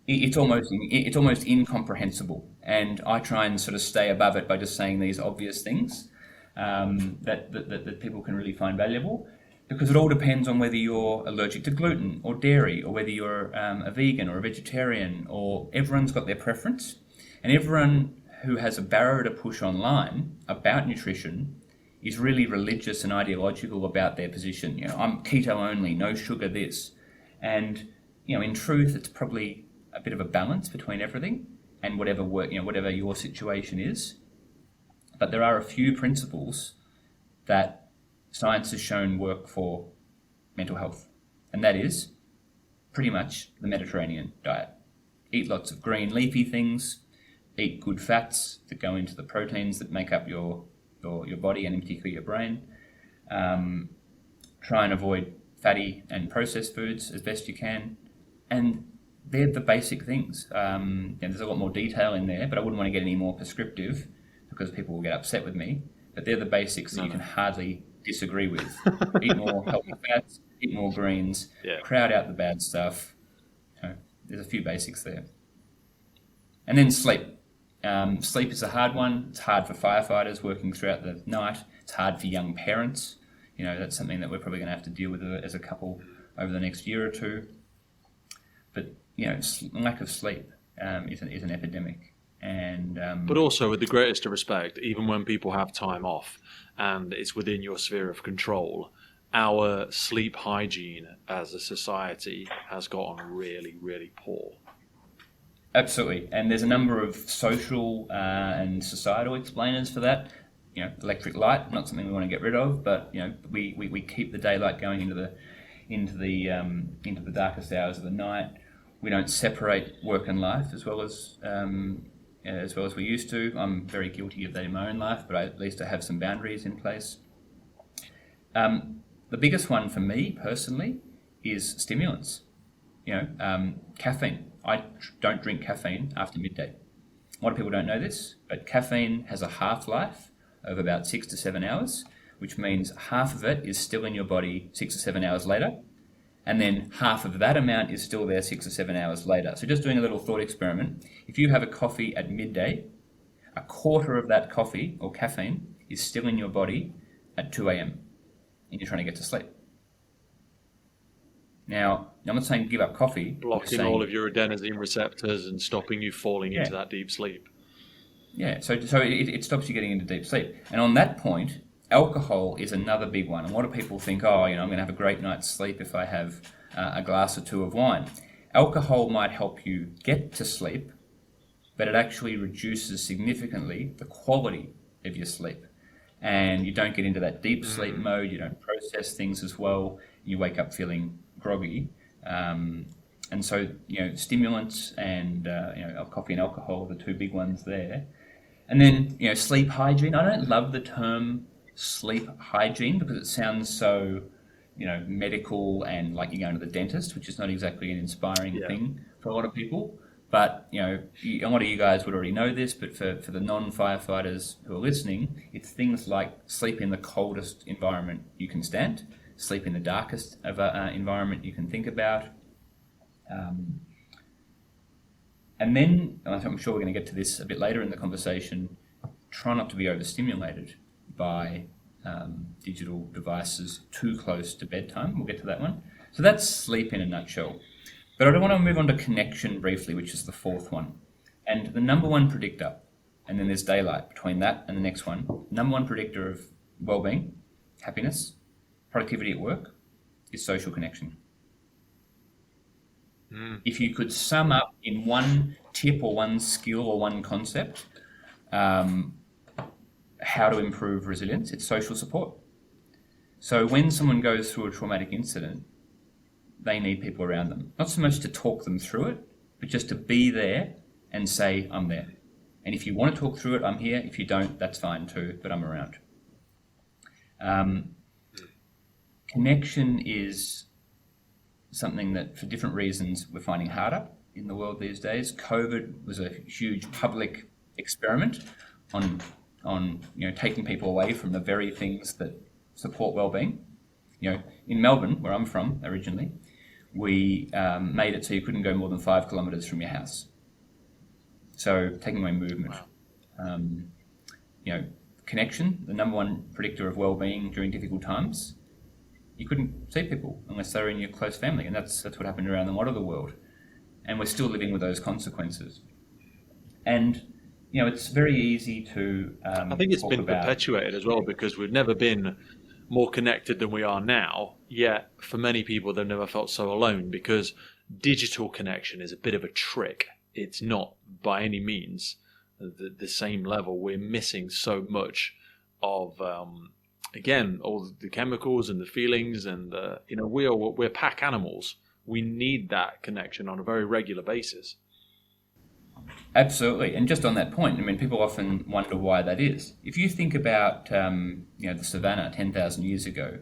it's almost incomprehensible. And I try and sort of stay above it by just saying these obvious things that people can really find valuable, because it all depends on whether you're allergic to gluten or dairy, or whether you're a vegan or a vegetarian, or everyone's got their preference. And everyone who has a barrier to push online about nutrition is really religious and ideological about their position. I'm keto only, no sugar this. And, in truth, it's probably a bit of a balance between everything and whatever your situation is. But there are a few principles that science has shown work for mental health. And that is pretty much the Mediterranean diet. Eat lots of green leafy things, eat good fats that go into the proteins that make up your body and in particular your brain. Try and avoid fatty and processed foods as best you can. And they're the basic things. There's a lot more detail in there, but I wouldn't want to get any more prescriptive because people will get upset with me. But they're the basics that you can hardly disagree with. Eat more healthy fats, eat more greens, crowd out the bad stuff. There's a few basics there. And then sleep. Sleep is a hard one. It's hard for firefighters working throughout the night. It's hard for young parents. That's something that we're probably going to have to deal with as a couple over the next year or two. But lack of sleep is an epidemic, and but also with the greatest of respect, even when people have time off and it's within your sphere of control, our sleep hygiene as a society has gotten really, really poor. Absolutely, and there's a number of social and societal explainers for that. Electric light, not something we want to get rid of, but we keep the daylight going into the darkest hours of the night. We don't separate work and life as well as we used to. I'm very guilty of that in my own life, but at least I have some boundaries in place. The biggest one for me personally is stimulants. Caffeine. I don't drink caffeine after midday. A lot of people don't know this, but caffeine has a half-life of about 6 to 7 hours, which means half of it is still in your body 6 or 7 hours later, and then half of that amount is still there 6 or 7 hours later. So just doing a little thought experiment, if you have a coffee at midday, a quarter of that coffee or caffeine is still in your body at 2 a.m. and you're trying to get to sleep. Now, I'm not saying give up coffee. Blocking all of your adenosine receptors and stopping you falling into that deep sleep. Yeah, so it stops you getting into deep sleep. And on that point, alcohol is another big one. A lot of people think, I'm going to have a great night's sleep if I have a glass or two of wine. Alcohol might help you get to sleep, but it actually reduces significantly the quality of your sleep. And you don't get into that deep sleep mode, you don't process things as well, you wake up feeling groggy. And so, stimulants and, coffee and alcohol are the two big ones there. And then, sleep hygiene. I don't love the term sleep hygiene because it sounds so, medical and like you're going to the dentist, which is not exactly an inspiring thing for a lot of people. But, a lot of you guys would already know this, but for the non-firefighters who are listening, it's things like sleep in the coldest environment you can stand, sleep in the darkest of environment you can think about. And then, I'm sure we're going to get to this a bit later in the conversation, try not to be overstimulated by digital devices too close to bedtime. We'll get to that one. So that's sleep in a nutshell. But I want to move on to connection briefly, which is the fourth one. And the number one predictor, and then there's daylight between that and the next one, number one predictor of well-being, happiness, productivity at work, is social connection. If you could sum up in one tip or one skill or one concept how to improve resilience, it's social support. So when someone goes through a traumatic incident, they need people around them. Not so much to talk them through it, but just to be there and say, I'm there. And if you want to talk through it, I'm here. If you don't, that's fine too, but I'm around. Connection is something that, for different reasons, we're finding harder in the world these days. COVID was a huge public experiment on taking people away from the very things that support well-being. In Melbourne, where I'm from originally, we made it so you couldn't go more than 5 kilometres from your house. So taking away movement. Connection, the number one predictor of well-being during difficult times. You couldn't see people unless they were in your close family, and that's what happened around a lot of the world. And we're still living with those consequences. And it's very easy to I think it's been perpetuated as well because we've never been more connected than we are now, yet for many people they've never felt so alone because digital connection is a bit of a trick. It's not by any means the same level. We're missing so much of again, all the chemicals and the feelings and we're pack animals. We need that connection on a very regular basis. Absolutely. And just on that point, I mean, people often wonder why that is. If you think about, the savannah 10,000 years ago,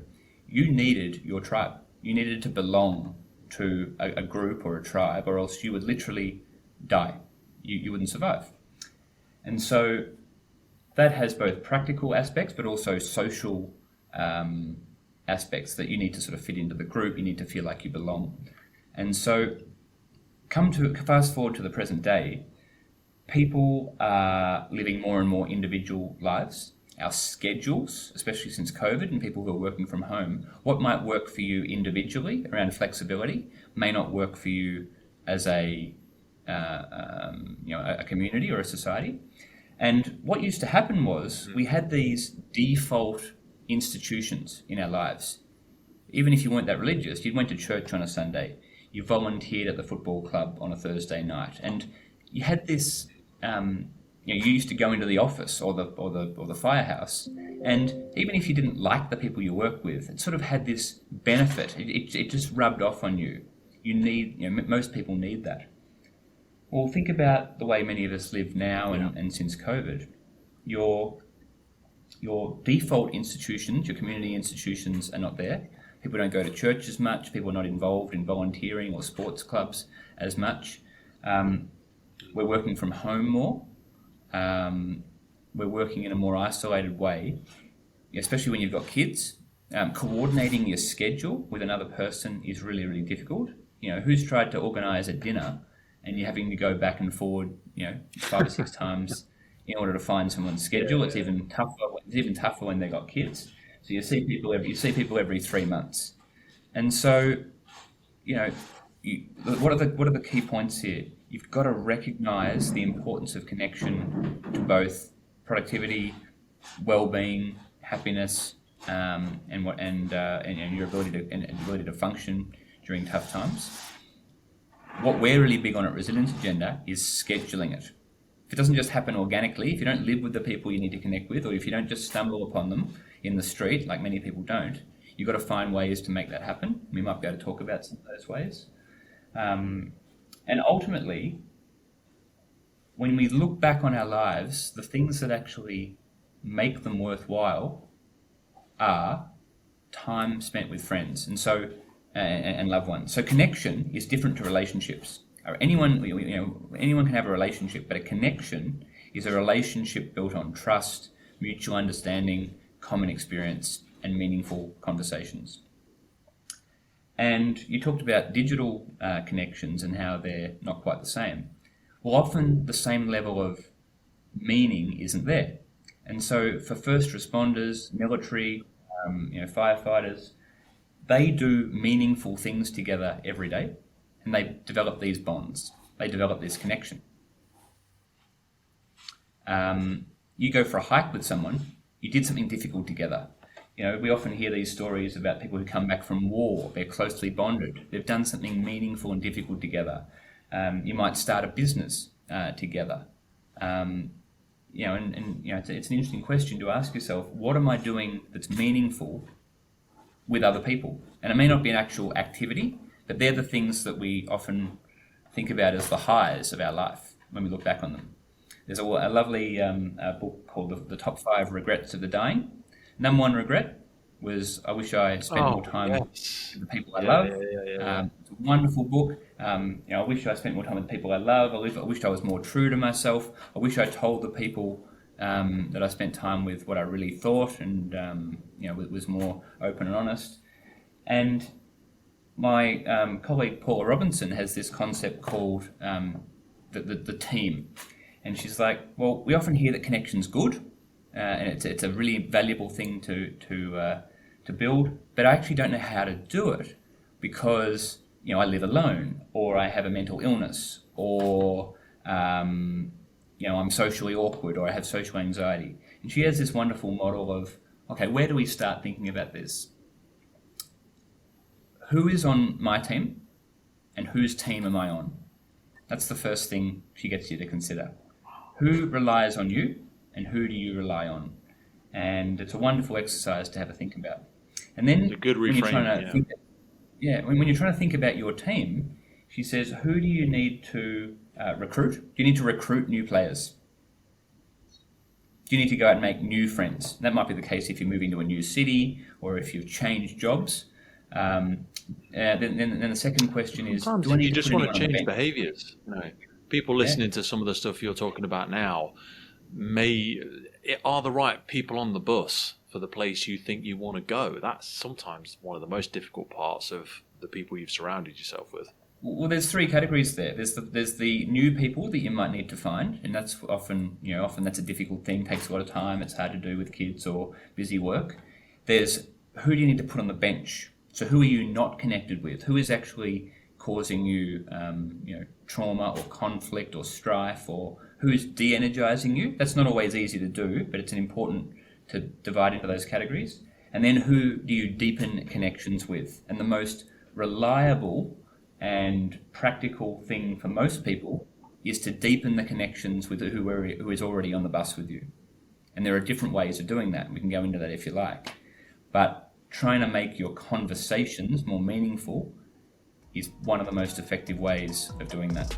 you needed your tribe. You needed to belong to a group or a tribe, or else you would literally die. You wouldn't survive. And so that has both practical aspects, but also social aspects that you need to sort of fit into the group. You need to feel like you belong. And so fast forward to the present day, people are living more and more individual lives. Our schedules, especially since COVID and people who are working from home, what might work for you individually around flexibility may not work for you as a community or a society. And what used to happen was we had these default institutions in our lives. Even if you weren't that religious, you went to church on a Sunday, you volunteered at the football club on a Thursday night, and you had this. You used to go into the office or the firehouse, and even if you didn't like the people you work with, it sort of had this benefit. It just rubbed off on you. Most people need that. Well, think about the way many of us live now and since COVID. Your default institutions, your community institutions, are not there. People don't go to church as much. People are not involved in volunteering or sports clubs as much. We're working from home more. We're working in a more isolated way, especially when you've got kids. Coordinating your schedule with another person is really, really difficult. Who's tried to organise a dinner and you're having to go back and forward, 5 or 6 times in order to find someone's schedule? It's even tougher. It's even tougher when they've got kids. So you see people every 3 months, and so what are the key points here? You've got to recognise the importance of connection to both productivity, well-being, happiness, and your ability to function during tough times. What we're really big on at Resilience Agenda is scheduling it. If it doesn't just happen organically, if you don't live with the people you need to connect with, or if you don't just stumble upon them in the street, like many people don't, you've got to find ways to make that happen. We might be able to talk about some of those ways. And ultimately, when we look back on our lives, the things that actually make them worthwhile are time spent with friends and loved ones. So connection is different to relationships. Anyone can have a relationship, but a connection is a relationship built on trust, mutual understanding, common experience, and meaningful conversations. And you talked about digital connections and how they're not quite the same. Well, often the same level of meaning isn't there. And so for first responders, military, firefighters, they do meaningful things together every day, and they develop these bonds. They develop this connection. You go for a hike with someone, you did something difficult together. We often hear these stories about people who come back from war. They're closely bonded. They've done something meaningful and difficult together. You might start a business together. It's an interesting question to ask yourself. What am I doing that's meaningful with other people? And it may not be an actual activity, but they're the things that we often think about as the highs of our life when we look back on them. There's a lovely book called The Top 5 Regrets of the Dying. Number one regret was I wish I spent more time with the people I love. It's a wonderful book. I wish I spent more time with the people I love. I wish I was more true to myself. I wish I told the people that I spent time with what I really thought, and was more open and honest. And my colleague Paula Robinson has this concept called the team, and she's like, well, we often hear that connection's good. And it's a really valuable thing to build, but I actually don't know how to do it because I live alone, or I have a mental illness, or I'm socially awkward, or I have social anxiety. And she has this wonderful model of, okay, where do we start thinking about this? Who is on my team, and whose team am I on? That's the first thing she gets you to consider. Who relies on you? And who do you rely on? And it's a wonderful exercise to have a think about. And then it's a good reframe. When you're trying to think about your team, She says, who do you need to recruit? Do you need to recruit new players? Do you need to go out and make new friends? That might be the case if you're moving to a new city or if you've changed jobs. Then the second question is, sometimes do I need you to just put want to anyone on the change bench? behaviours. People listening to some of the stuff you're talking about now are the right people on the bus for the place you think you want to go. That's sometimes one of the most difficult parts of the people you've surrounded yourself with. Well, there's three categories there. There's the new people that you might need to find, and that's often that's a difficult thing. Takes a lot of time. It's hard to do with kids or busy work. There's who do you need to put on the bench? So who are you not connected with? Who is actually causing you trauma or conflict or strife, or who's de-energizing you? That's not always easy to do, but it's important to divide into those categories. And then who do you deepen connections with? And the most reliable and practical thing for most people is to deepen the connections with who is already on the bus with you. And there are different ways of doing that. We can go into that if you like. But trying to make your conversations more meaningful is one of the most effective ways of doing that.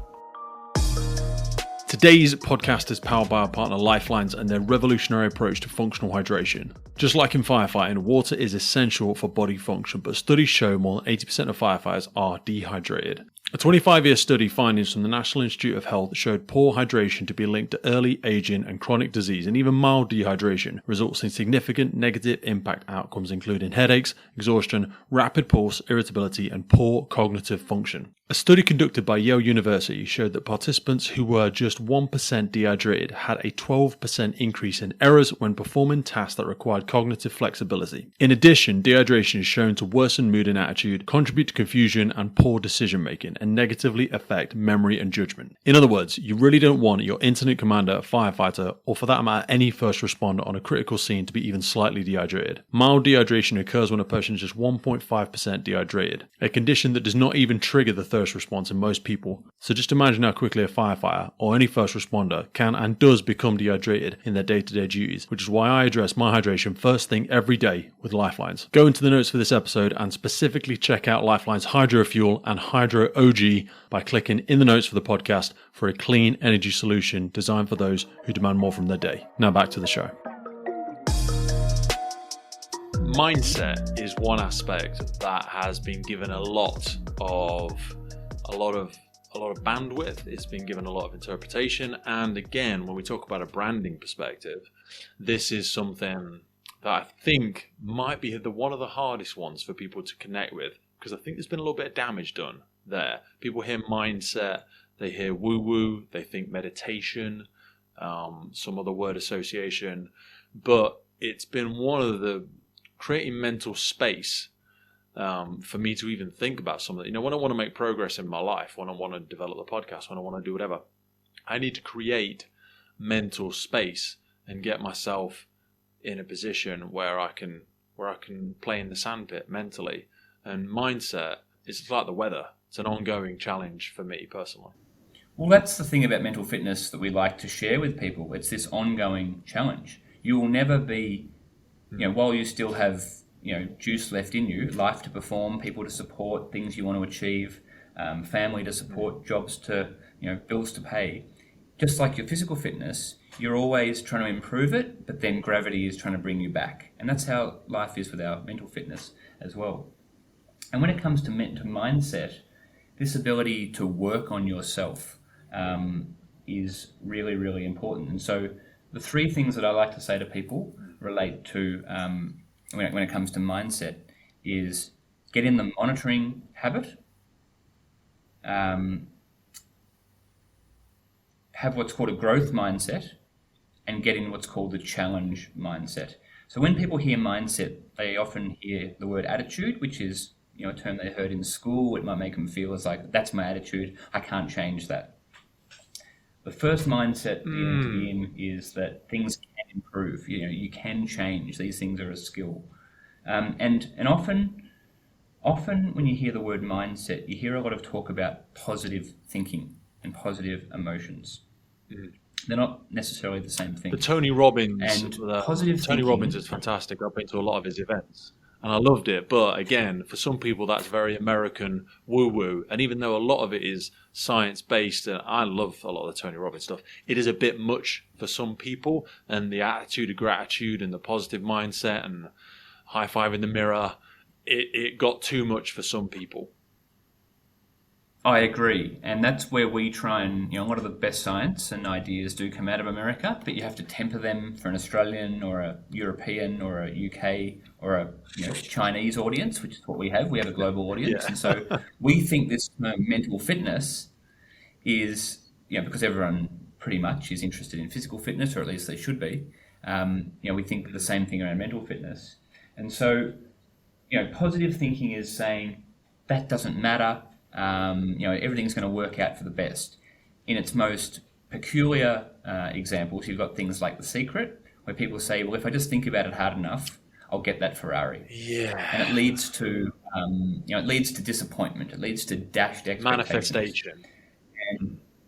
Today's podcast is powered by our partner Lifelines and their revolutionary approach to functional hydration. Just like in firefighting, water is essential for body function, but studies show more than 80% of firefighters are dehydrated. A 25-year study findings from the National Institute of Health showed poor hydration to be linked to early aging and chronic disease, and even mild dehydration results in significant negative impact outcomes including headaches, exhaustion, rapid pulse, irritability, and poor cognitive function. A study conducted by Yale University showed that participants who were just 1% dehydrated had a 12% increase in errors when performing tasks that required cognitive flexibility. In addition, dehydration is shown to worsen mood and attitude, contribute to confusion and poor decision making, and negatively affect memory and judgment. In other words, you really don't want your incident commander, firefighter, or for that matter any first responder on a critical scene to be even slightly dehydrated. Mild dehydration occurs when a person is just 1.5% dehydrated, a condition that does not even trigger the thirst response in most people. So just imagine how quickly a firefighter or any first responder can and does become dehydrated in their day-to-day duties, which is why I address my hydration first thing every day with Lifelines. Go into the notes for this episode and specifically check out Lifelines Hydro Fuel and Hydro OG by clicking in the notes for the podcast for a clean energy solution designed for those who demand more from their day. Now back to the show. Mindset is one aspect that has been given a lot of bandwidth. It's been given a lot of interpretation, and again, when we talk about a branding perspective, this is something that I think might be one of the hardest ones for people to connect with, because I think there's been a little bit of damage done there. People hear mindset, they hear woo-woo, they think meditation, some other word association, but it's been one of the creating mental space for me to even think about something. When I want to make progress in my life, when I want to develop the podcast, when I want to do whatever, I need to create mental space and get myself in a position where I can play in the sandpit mentally. And mindset is like the weather. It's an ongoing challenge for me personally. Well, that's the thing about mental fitness that we like to share with people. It's this ongoing challenge. You will never be, while you still have juice left in you, life to perform, people to support, things you want to achieve, family to support, jobs to, bills to pay. Just like your physical fitness, you're always trying to improve it, but then gravity is trying to bring you back. And that's how life is with our mental fitness as well. And when it comes to mindset, this ability to work on yourself is really, really important. And so the three things that I like to say to people relate to when it comes to mindset is get in the monitoring habit, have what's called a growth mindset, and get in what's called the challenge mindset. So when people hear mindset, they often hear the word attitude, which is a term they heard in school. It might make them feel as like, that's my attitude, I can't change that. The first mindset you need to be in is that things can improve. You can change. These things are a skill. And often when you hear the word mindset, you hear a lot of talk about positive thinking and positive emotions. They're not necessarily the same thing. The Tony Robbins and positive Tony thinking, Robbins is fantastic. I've been to a lot of his events, and I loved it. But again, for some people, that's very American woo-woo. And even though a lot of it is science-based, and I love a lot of the Tony Robbins stuff, it is a bit much for some people. And the attitude of gratitude and the positive mindset and high five in the mirror, it got too much for some people. I agree, and that's where we try and, a lot of the best science and ideas do come out of America, but you have to temper them for an Australian or a European or a UK or a Chinese audience, which is what we have. We have a global audience, and so we think this mental fitness is, because everyone pretty much is interested in physical fitness, or at least they should be. We think the same thing around mental fitness, and so positive thinking is saying that doesn't matter. Everything's going to work out for the best. In its most peculiar examples, you've got things like The Secret, where people say, well, if I just think about it hard enough, I'll get that Ferrari. Yeah. And it leads to, disappointment. It leads to dashed expectations.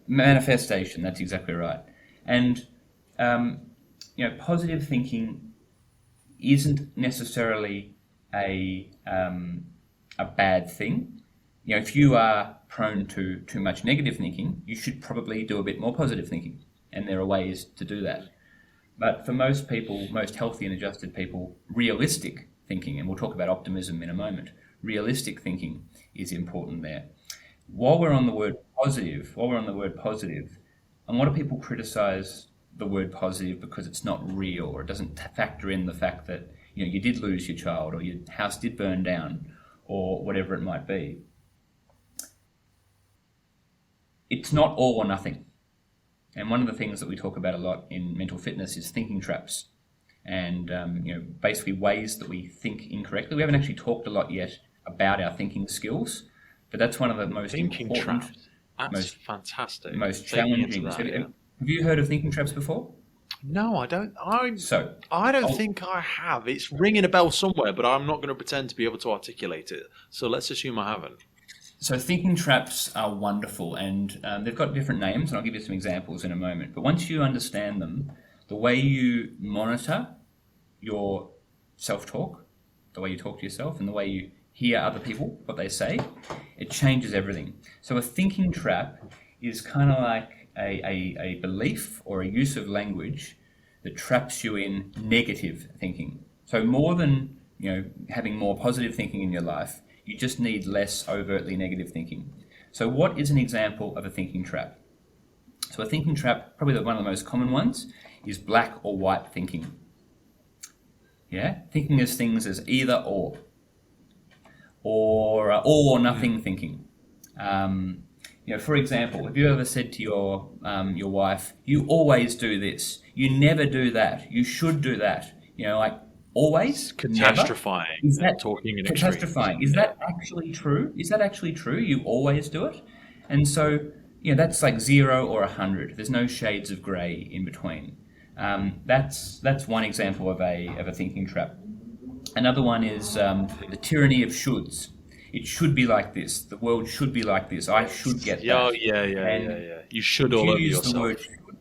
Manifestation, that's exactly right. And, positive thinking isn't necessarily a bad thing. If you are prone to too much negative thinking, you should probably do a bit more positive thinking. And there are ways to do that. But for most people, most healthy and adjusted people, realistic thinking, and we'll talk about optimism in a moment, realistic thinking is important there. While we're on the word positive, a lot of people criticize the word positive because it's not real, or it doesn't factor in the fact that you did lose your child, or your house did burn down, or whatever it might be. It's not all or nothing. And one of the things that we talk about a lot in mental fitness is thinking traps, and basically ways that we think incorrectly. We haven't actually talked a lot yet about our thinking skills, but that's one of the most thinking important, traps. That's fantastic. Most challenging. Have you heard of thinking traps before? No, I don't. I don't think I have. It's ringing a bell somewhere, but I'm not going to pretend to be able to articulate it. So let's assume I haven't. So thinking traps are wonderful, and they've got different names, and I'll give you some examples in a moment. But once you understand them, the way you monitor your self-talk, the way you talk to yourself, and the way you hear other people, what they say, it changes everything. So a thinking trap is kind of like a belief or a use of language that traps you in negative thinking. So more than having more positive thinking in your life, you just need less overtly negative thinking. So what is an example of a thinking trap? So a thinking trap, probably one of the most common ones, is black or white thinking. Yeah, thinking of things as either or all or nothing thinking. For example, have you ever said to your wife, "You always do this. You never do that. You should do that." Always? Catastrophizing. Is that talking in catastrophizing? Is that actually true? You always do it? And so, that's like 0 or 100. There's no shades of grey in between. That's one example of a thinking trap. Another one is the tyranny of shoulds. It should be like this. The world should be like this. I should get that. Oh, yeah. You should all over yourself.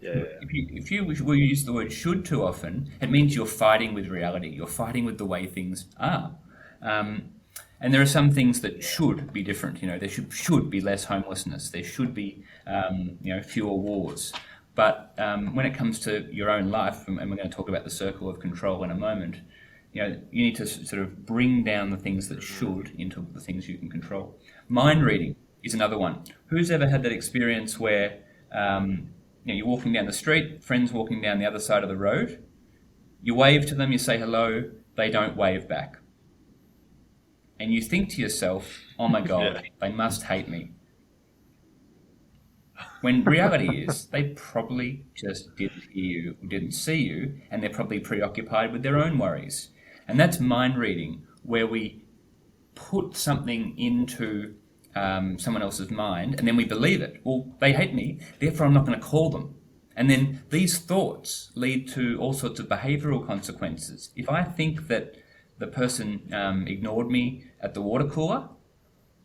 If you use the word should too often, it means you're fighting with reality. You're fighting with the way things are. And there are some things that should be different. There should be less homelessness. There should be fewer wars. But when it comes to your own life, and we're going to talk about the circle of control in a moment, you need to sort of bring down the things that should into the things you can control. Mind reading is another one. Who's ever had that experience where you're walking down the street, friends walking down the other side of the road, you wave to them, you say hello, they don't wave back. And you think to yourself, oh my God, they must hate me. When reality is, they probably just didn't hear you, didn't see you, and they're probably preoccupied with their own worries. And that's mind reading, where we put something into someone else's mind, and then we believe it. Well, they hate me, therefore I'm not going to call them. And then these thoughts lead to all sorts of behavioural consequences. If I think that the person ignored me at the water cooler,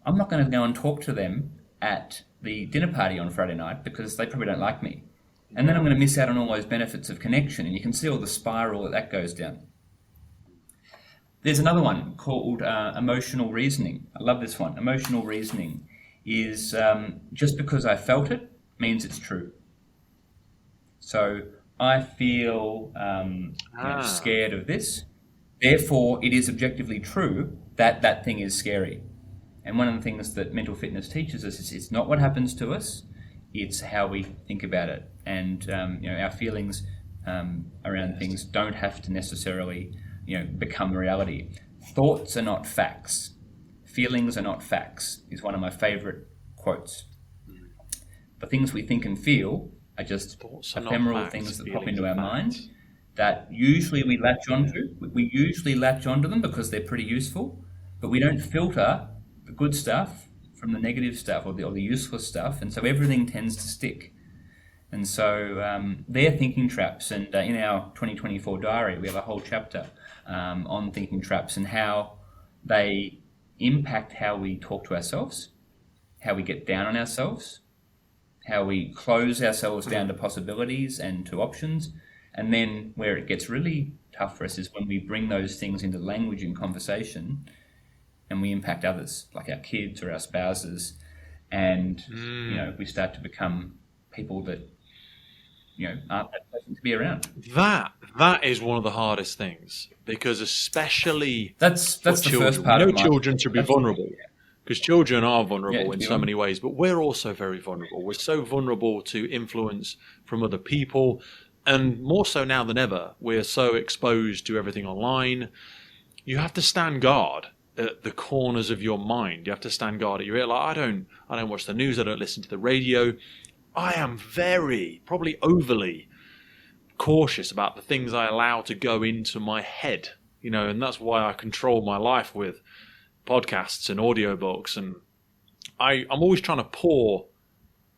I'm not going to go and talk to them at the dinner party on Friday night because they probably don't like me. And then I'm going to miss out on all those benefits of connection, and you can see all the spiral that goes down. There's another one called emotional reasoning. I love this one. Emotional reasoning is just because I felt it means it's true. So I feel scared of this. Therefore, it is objectively true that that thing is scary. And one of the things that mental fitness teaches us is it's not what happens to us, it's how we think about it. And our feelings around things don't have to necessarily become reality. Thoughts are not facts. Feelings are not facts is one of my favourite quotes. The things we think and feel are just ephemeral things that pop into our mind that usually we latch onto. We usually latch onto them because they're pretty useful, but we don't filter the good stuff from the negative stuff or the useless stuff, and so everything tends to stick. And so they're thinking traps, and in our 2024 diary we have a whole chapter on thinking traps and how they impact how we talk to ourselves, how we get down on ourselves, how we close ourselves down to possibilities and to options. And then where it gets really tough for us is when we bring those things into language and conversation and we impact others, like our kids or our spouses, and we start to become people that aren't that pleasant to be around. That is one of the hardest things, because especially that's the children. first part of children to be vulnerable. Because children are vulnerable in so many ways, but we're also very vulnerable. We're so vulnerable to influence from other people, and more so now than ever, we're so exposed to everything online. You have to stand guard at the corners of your mind. You have to stand guard at your ear. Like, I don't watch the news. I don't listen to the radio. I am probably overly cautious about the things I allow to go into my head, and that's why I control my life with podcasts and audiobooks, and I'm always trying to pour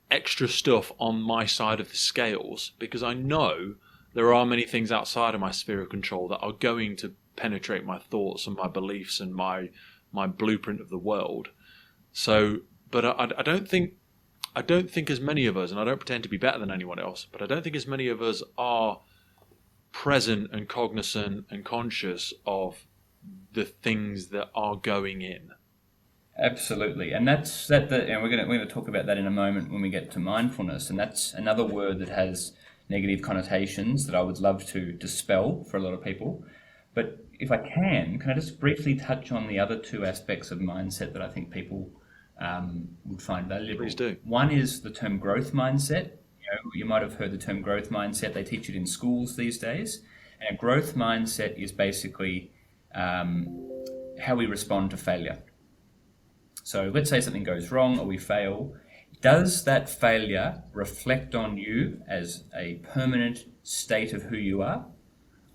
extra stuff on my side of the scales, because I know there are many things outside of my sphere of control that are going to penetrate my thoughts and my beliefs and my blueprint of the world. So, but I don't think as many of us, and I don't pretend to be better than anyone else, but I don't think as many of us are present and cognizant and conscious of the things that are going in. Absolutely, and and we're going to talk about that in a moment when we get to mindfulness, and that's another word that has negative connotations that I would love to dispel for a lot of people. But if I can I just briefly touch on the other two aspects of mindset that I think people would find valuable? Please do. One is the term growth mindset. You might have heard the term growth mindset. They teach it in schools these days, and a growth mindset is basically how we respond to failure. So let's say something goes wrong or we fail. Does that failure reflect on you as a permanent state of who you are,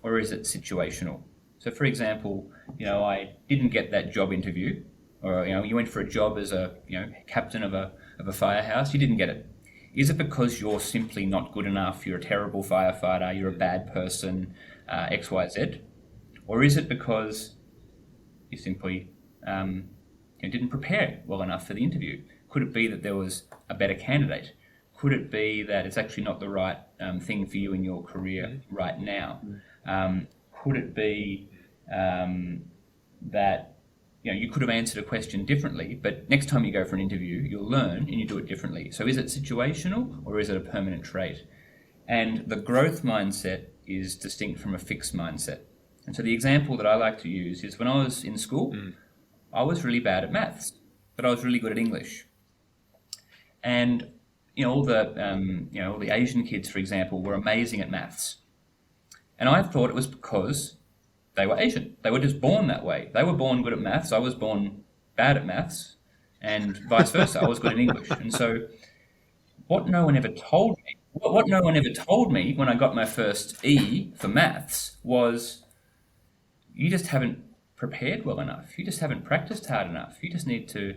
or is it situational? So for example, I didn't get that job interview, or you went for a job as a captain of a firehouse, you didn't get it. Is it because you're simply not good enough, you're a terrible firefighter, you're a bad person, XYZ? Or is it because you simply didn't prepare well enough for the interview? Could it be that there was a better candidate? Could it be that it's actually not the right thing for you in your career right now? Could it be that you could have answered a question differently, but next time you go for an interview, you'll learn and you do it differently? So is it situational or is it a permanent trait? And the growth mindset is distinct from a fixed mindset. And so the example that I like to use is when I was in school, I was really bad at maths, but I was really good at English. And all the Asian kids, for example, were amazing at maths. And I thought it was because they were Asian. They were just born that way. They were born good at maths. I was born bad at maths, and vice versa. I was good at English. And so what no one ever told me when I got my first E for maths was, you just haven't prepared well enough. You just haven't practiced hard enough. You just need to,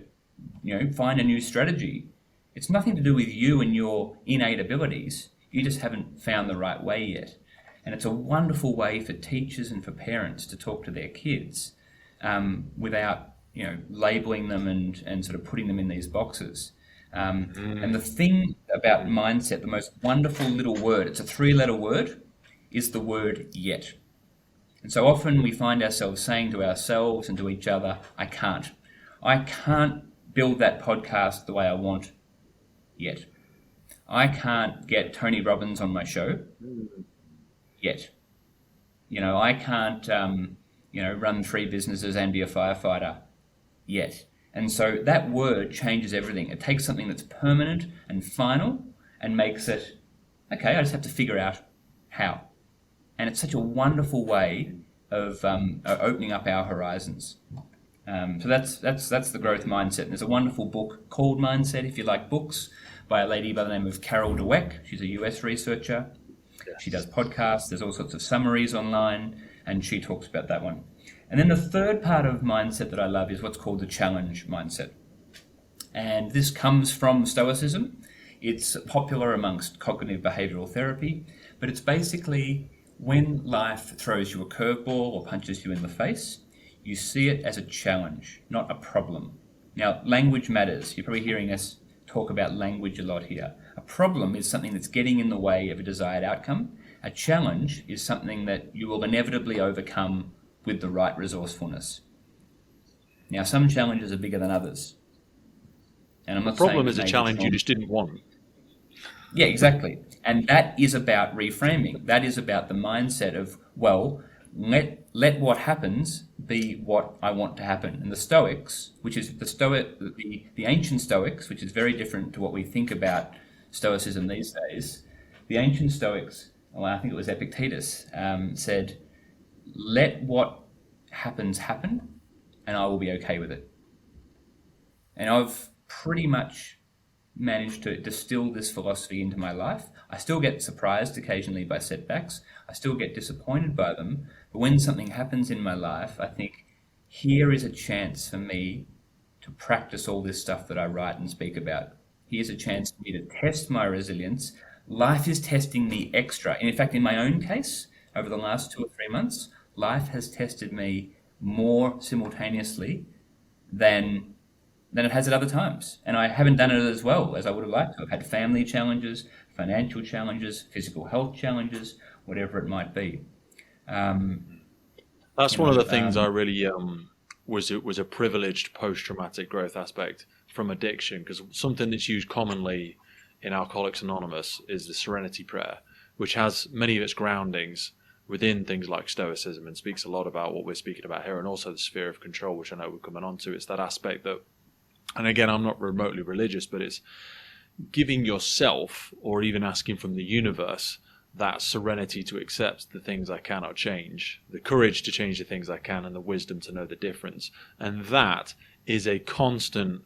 find a new strategy. It's nothing to do with you and your innate abilities. You just haven't found the right way yet. And it's a wonderful way for teachers and for parents to talk to their kids without, labeling them and sort of putting them in these boxes. And the thing about mindset, the most wonderful little word, it's a 3-letter word, is the word yet. And so often we find ourselves saying to ourselves and to each other, I can't build that podcast the way I want yet. I can't get Tony Robbins on my show yet. I can't, run 3 businesses and be a firefighter yet. And so that word changes everything. It takes something that's permanent and final and makes it, okay, I just have to figure out how. And it's such a wonderful way of opening up our horizons. So that's the growth mindset. And there's a wonderful book called Mindset, if you like books, by a lady by the name of Carol Dweck. She's a US researcher. She does podcasts. There's all sorts of summaries online, and she talks about that one. And then the third part of mindset that I love is what's called the challenge mindset. And this comes from Stoicism. It's popular amongst cognitive behavioral therapy, but it's basically when life throws you a curveball or punches you in the face, you see it as a challenge, not a problem. Now, language matters. You're probably hearing us talk about language a lot here. A problem is something that's getting in the way of a desired outcome. A challenge is something that you will inevitably overcome with the right resourcefulness. Now, some challenges are bigger than others. And I'm not saying the problem is a challenge you just didn't want. Yeah, exactly. And that is about reframing. That is about the mindset of, well, let what happens be what I want to happen. And the Stoics, which is the ancient Stoics, which is very different to what we think about Stoicism these days. The ancient Stoics, well, I think it was Epictetus, said, let what happens happen, and I will be okay with it. And I've pretty much managed to distill this philosophy into my life. I still get surprised occasionally by setbacks. I still get disappointed by them. But when something happens in my life, I think, here is a chance for me to practice all this stuff that I write and speak about. Here's a chance for me to test my resilience. Life is testing me extra. And in fact, in my own case, over the last 2 or 3 months, life has tested me more simultaneously than it has at other times. And I haven't done it as well as I would have liked to. I've had family challenges, financial challenges, physical health challenges, whatever it might be. That's one of the things I really was a privileged post-traumatic growth aspect from addiction, because something that's used commonly in Alcoholics Anonymous is the Serenity Prayer, which has many of its groundings within things like Stoicism and speaks a lot about what we're speaking about here, and also the sphere of control, which I know we're coming on to. It's that aspect that, and again, I'm not remotely religious, but it's giving yourself, or even asking from the universe, that serenity to accept the things I cannot change, the courage to change the things I can, and the wisdom to know the difference. And that is a constant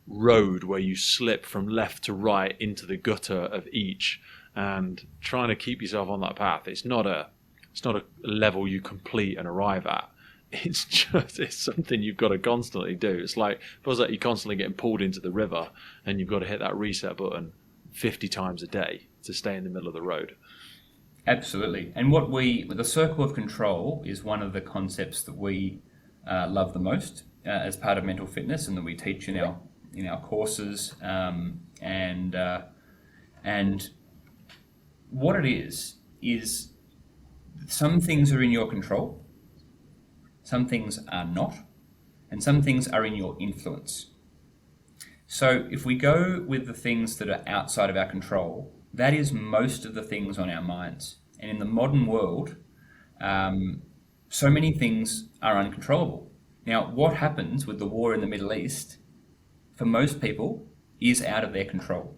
road where you slip from left to right into the gutter of each, and trying to keep yourself on that path. It's not a level you complete and arrive at. It's something you've got to constantly do. It feels like you're constantly getting pulled into the river, and you've got to hit that reset button 50 times a day to stay in the middle of the road. Absolutely. And the circle of control is one of the concepts that we love the most as part of mental fitness, and that we teach in our courses. And what it is some things are in your control, some things are not, and some things are in your influence. So if we go with the things that are outside of our control, that is most of the things on our minds. And in the modern world, so many things are uncontrollable. Now, what happens with the war in the Middle East, for most people, is out of their control.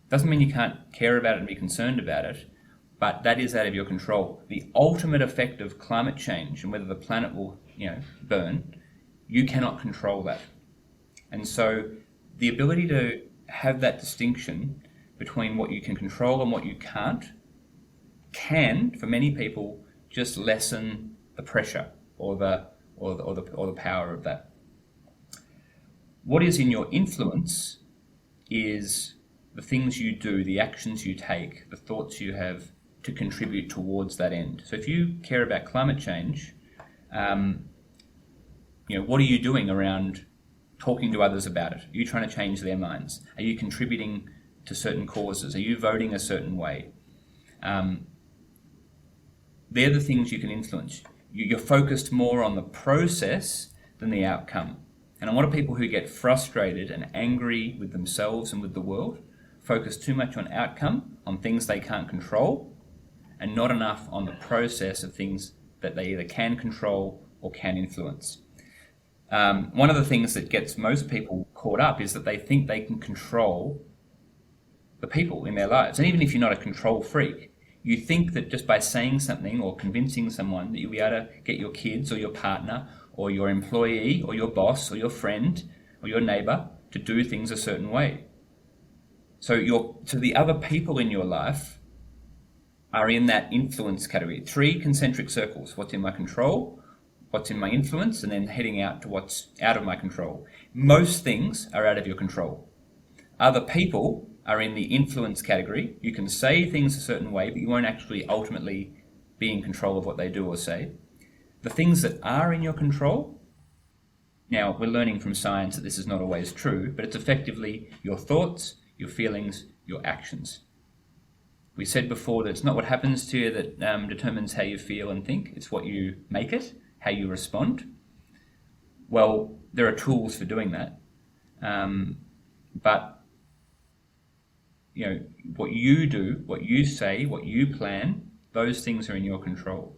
Doesn't mean you can't care about it and be concerned about it, but that is out of your control. The ultimate effect of climate change and whether the planet will, burn, you cannot control that. And so the ability to have that distinction between what you can control and what you can't can, for many people, just lessen the pressure or the power of that. What is in your influence is the things you do, the actions you take, the thoughts you have to contribute towards that end. So if you care about climate change, what are you doing around talking to others about it? Are you trying to change their minds? Are you contributing to certain causes? Are you voting a certain way? they're the things you can influence. You're focused more on the process than the outcome. And a lot of people who get frustrated and angry with themselves and with the world focus too much on outcome, on things they can't control, and not enough on the process of things that they either can control or can influence. One of the things that gets most people caught up is that they think they can control the people in their lives. And even if you're not a control freak, you think that just by saying something or convincing someone that you'll be able to get your kids or your partner or your employee or your boss or your friend or your neighbor to do things a certain way. So the other people in your life are in that influence category. 3 concentric circles: what's in my control, what's in my influence, and then heading out to what's out of my control. Most things are out of your control. Other people are in the influence category. You can say things a certain way, but you won't actually ultimately be in control of what they do or say. The things that are in your control, now we're learning from science that this is not always true, but it's effectively your thoughts, your feelings, your actions. We said before that it's not what happens to you that determines how you feel and think, it's what you make it, how you respond. Well, there are tools for doing that, but what you do, what you say, what you plan, those things are in your control.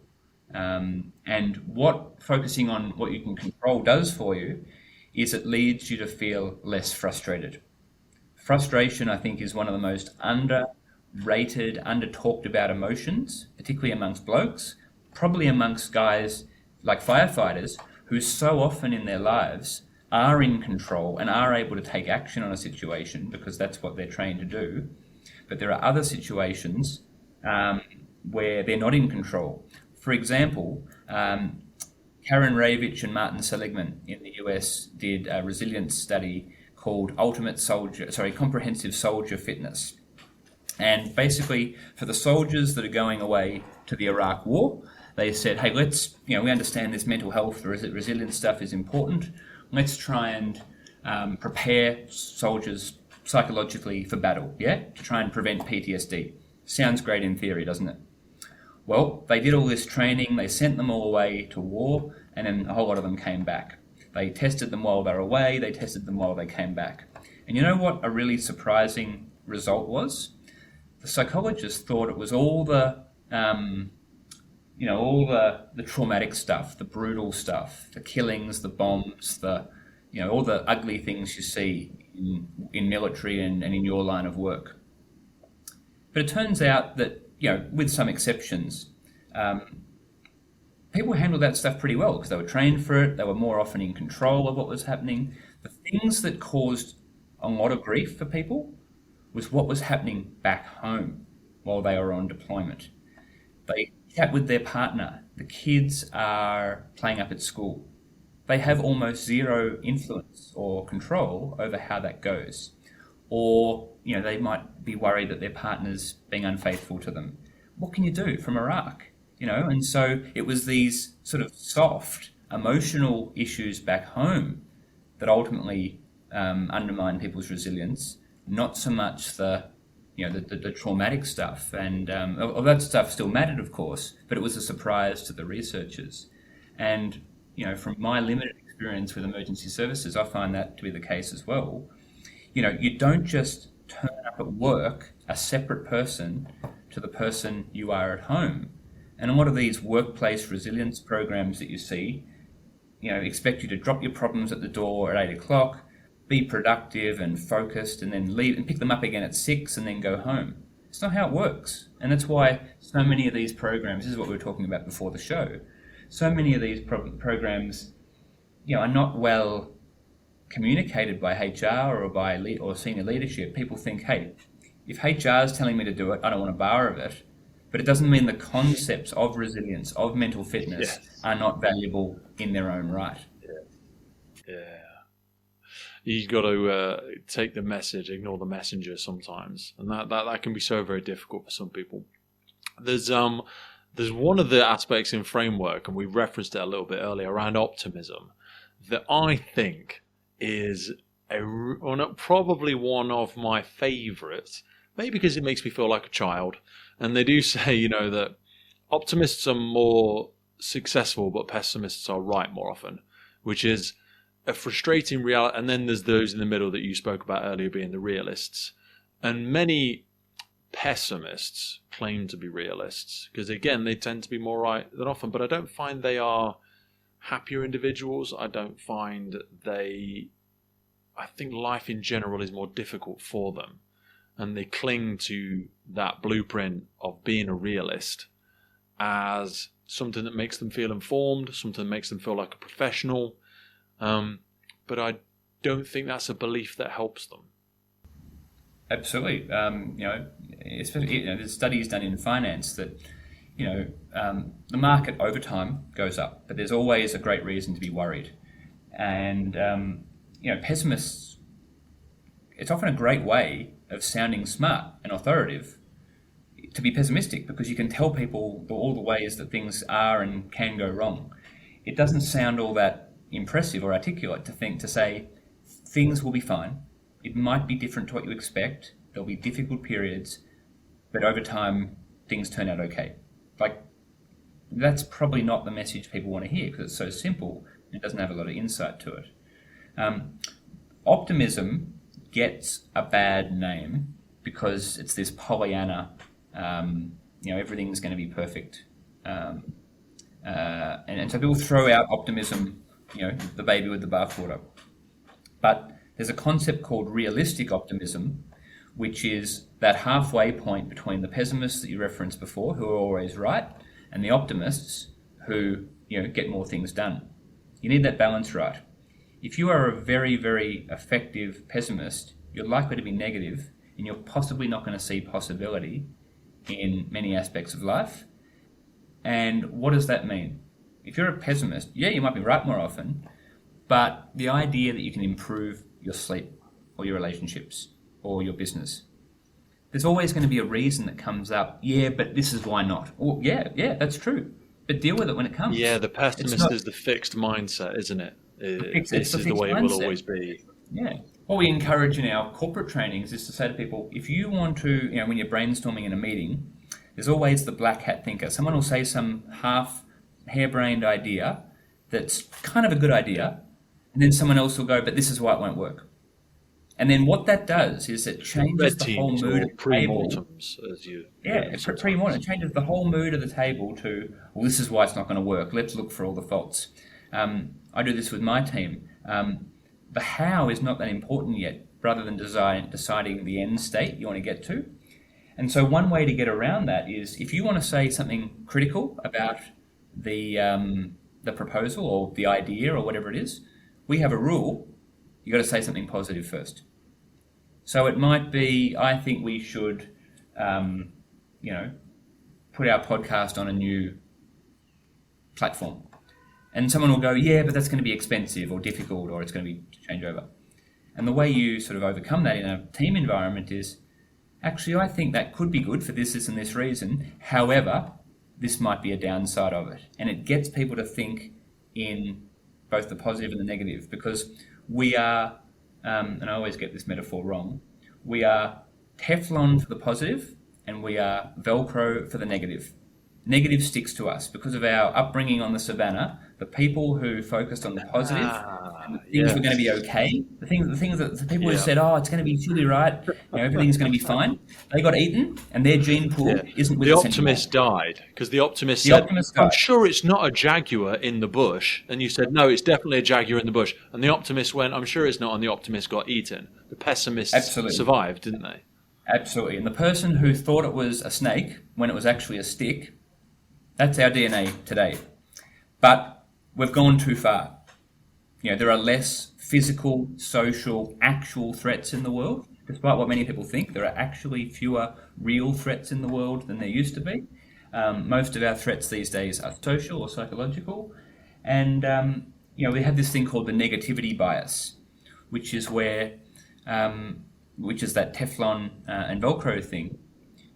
And what focusing on what you can control does for you is it leads you to feel less frustrated. Frustration, I think, is one of the most underrated, under-talked about emotions, particularly amongst blokes, probably amongst guys like firefighters who so often in their lives are in control and are able to take action on a situation because that's what they're trained to do. But there are other situations where they're not in control. For example, Karen Ravitch and Martin Seligman in the US did a resilience study called Comprehensive Soldier Fitness. And basically, for the soldiers that are going away to the Iraq War, they said, hey, we understand this mental health, resilience stuff is important. Let's try and prepare soldiers psychologically for battle, to try and prevent PTSD. Sounds great in theory, doesn't it? Well, they did all this training, they sent them all away to war, and then a whole lot of them came back. They tested them while they were away, they tested them while they came back. And you know what a really surprising result was? The psychologists thought it was all the traumatic stuff, the brutal stuff, the killings, the bombs, all the ugly things you see in military and in your line of work. But it turns out that, with some exceptions, people handled that stuff pretty well because they were trained for it. They were more often in control of what was happening. The things that caused a lot of grief for people was what was happening back home while they were on deployment. They chat with their partner. The kids are playing up at school. They have almost zero influence or control over how that goes. Or, they might be worried that their partner's being unfaithful to them. What can you do from Iraq? And so it was these sort of soft, emotional issues back home that ultimately undermined people's resilience, not so much the traumatic stuff. And all that stuff still mattered, of course, but it was a surprise to the researchers. And, from my limited experience with emergency services, I find that to be the case as well. You don't just turn up at work a separate person to the person you are at home. And a lot of these workplace resilience programs that you see, expect you to drop your problems at the door at 8 o'clock, be productive and focused, and then leave and pick them up again at 6 and then go home. It's not how it works. And that's why so many of these programs, this is what we were talking about before the show, so many of these programs, are not well communicated by HR or senior leadership. People think, hey, if HR is telling me to do it, I don't want a bar of it. But it doesn't mean the concepts of resilience, of mental fitness, are not valuable in their own right. Yeah. You've got to take the message, ignore the messenger sometimes. And that can be so very difficult for some people. There's one of the aspects in framework, and we referenced it a little bit earlier, around optimism, that I think is probably one of my favourites, maybe because it makes me feel like a child. And they do say, that optimists are more successful, but pessimists are right more often, which is a frustrating reality. And then there's those in the middle that you spoke about earlier, being the realists. And many pessimists claim to be realists because, again, they tend to be more right than often, but I don't find they are happier individuals. I think life in general is more difficult for them, and they cling to that blueprint of being a realist as something that makes them feel informed, something that makes them feel like a professional. But I don't think that's a belief that helps them. Absolutely. Especially, there's studies done in finance that, the market over time goes up, but there's always a great reason to be worried. And, pessimists, it's often a great way of sounding smart and authoritative to be pessimistic, because you can tell people all the ways that things are and can go wrong. It doesn't sound all that impressive or articulate to say things will be fine. It might be different to what you expect. There'll be difficult periods, but over time, things turn out okay. That's probably not the message people want to hear, because it's so simple and it doesn't have a lot of insight to it. Optimism gets a bad name because it's this Pollyanna, everything's going to be perfect. And so people throw out optimism, the baby with the bathwater. But there's a concept called realistic optimism, which is that halfway point between the pessimists that you referenced before, who are always right, and the optimists who, get more things done. You need that balance right. If you are a very, very effective pessimist, you're likely to be negative, and you're possibly not going to see possibility in many aspects of life. And what does that mean? If you're a pessimist, you might be right more often, but the idea that you can improve your sleep or your relationships or your business, there's always going to be a reason that comes up. But this is why not. Or that's true. But deal with it when it comes. Yeah, the pessimist is the fixed mindset, isn't it? This is the way it will always be. Yeah. What we encourage in our corporate trainings is to say to people, if you want to, when you're brainstorming in a meeting, there's always the black hat thinker. Someone will say some half harebrained idea that's kind of a good idea, and then someone else will go, but this is why it won't work. And then what that does is it changes the whole mood of the table. Pre-mortem. It changes the whole mood of the table to, well, this is why it's not going to work. Let's look for all the faults. I do this with my team. The how is not that important yet, rather than deciding the end state you want to get to. And so one way to get around that is, if you want to say something critical about the proposal or the idea or whatever it is, we have a rule. You got to say something positive first. So it might be, I think we should, put our podcast on a new platform. And someone will go, but that's going to be expensive or difficult, or it's going to be change over. And the way you sort of overcome that in a team environment is, actually, I think that could be good for this and this reason. However, this might be a downside of it. And it gets people to think in both the positive and the negative, because we are, and I always get this metaphor wrong, we are Teflon for the positive and we are Velcro for the negative. Negative sticks to us because of our upbringing on the savannah. The people who focused on the positive, and the things were going to be okay. The things that the people who said, it's going to be chilly, right? Everything's going to be fine. They got eaten, and their gene pool isn't with us anymore. The optimist died because the optimist said, "I'm sure it's not a jaguar in the bush," and you said, "No, it's definitely a jaguar in the bush." And the optimist went, "I'm sure it's not," and the optimist got eaten. The pessimists survived, didn't they? Absolutely. And the person who thought it was a snake when it was actually a stick, that's our DNA today. But we've gone too far. There are less physical, social, actual threats in the world. Despite what many people think, there are actually fewer real threats in the world than there used to be. Most of our threats these days are social or psychological. And, we have this thing called the negativity bias, which is where, which is that Teflon and Velcro thing.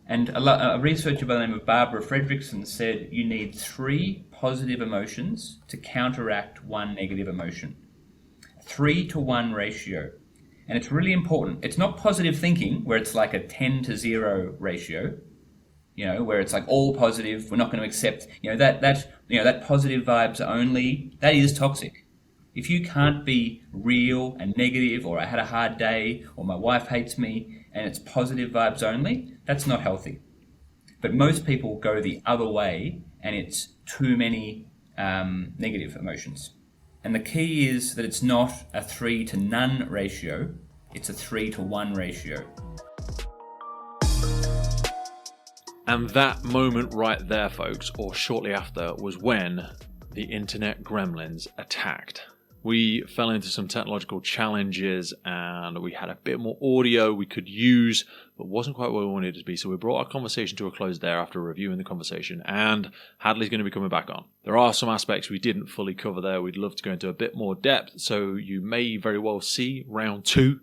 And a researcher by the name of Barbara Fredrickson said you need 3 positive emotions to counteract 1 negative emotion. 3-to-1 ratio. And it's really important. It's not positive thinking where it's like a 10-to-0 ratio. where it's like all positive. We're not going to accept, that positive vibes only. That is toxic. If you can't be real and negative, or I had a hard day, or my wife hates me, and it's positive vibes only, that's not healthy. But most people go the other way, and it's too many negative emotions. And the key is that it's not a 3 to none ratio, it's a 3 to 1 ratio. And that moment right there, folks, or shortly after, was when the internet gremlins attacked. We fell into some technological challenges and we had a bit more audio we could use, but wasn't quite where we wanted it to be. So we brought our conversation to a close there after reviewing the conversation, and Hadleigh's going to be coming back on. There are some aspects we didn't fully cover there. We'd love to go into a bit more depth, so you may very well see round 2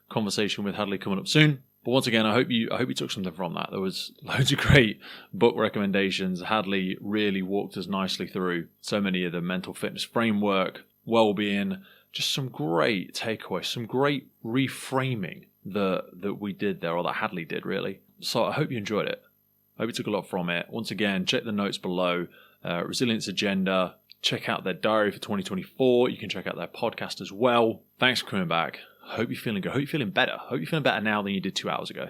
conversation with Hadleigh coming up soon. But once again, I hope you took something from that. There was loads of great book recommendations. Hadleigh really walked us nicely through so many of the mental fitness framework, well-being, just some great takeaways, some great reframing that we did there, or that Hadleigh did, really. So I hope you enjoyed it. I hope you took a lot from it. Once again, check the notes below. Resilience Agenda. Check out their diary for 2024. You can check out their podcast as well. Thanks for coming back. Hope you're feeling good. Hope you're feeling better. Hope you're feeling better now than you did 2 hours ago.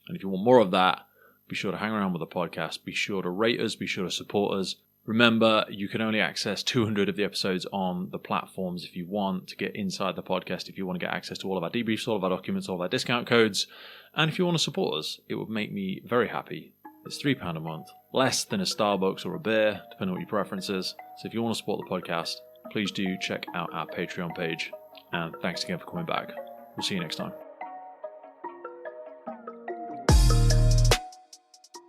And if you want more of that, be sure to hang around with the podcast. Be sure to rate us. Be sure to support us. Remember, you can only access 200 of the episodes on the platforms if you want to get inside the podcast, if you want to get access to all of our debriefs, all of our documents, all of our discount codes. And if you want to support us, it would make me very happy. It's £3 a month, less than a Starbucks or a beer, depending on what your preference is. So if you want to support the podcast, please do check out our Patreon page. And thanks again for coming back. We'll see you next time.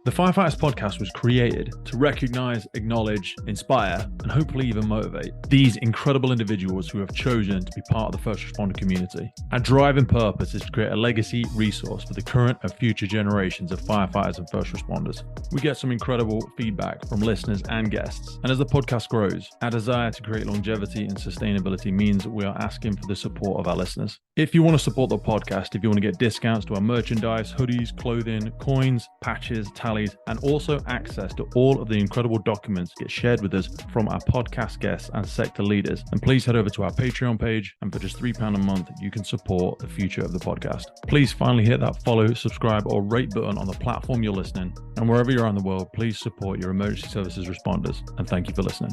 The Firefighters Podcast was created to recognize, acknowledge, inspire, and hopefully even motivate these incredible individuals who have chosen to be part of the first responder community. Our drive and purpose is to create a legacy resource for the current and future generations of firefighters and first responders. We get some incredible feedback from listeners and guests, and as the podcast grows, our desire to create longevity and sustainability means we are asking for the support of our listeners. If you want to support the podcast, if you want to get discounts to our merchandise, hoodies, clothing, coins, patches, tallies, and also access to all of the incredible documents get shared with us from our podcast guests and sector leaders, then please head over to our Patreon page, and for just £3 a month, you can support the future of the podcast. Please finally hit that follow, subscribe, or rate button on the platform you're listening, and wherever you are in the world, please support your emergency services responders, and thank you for listening.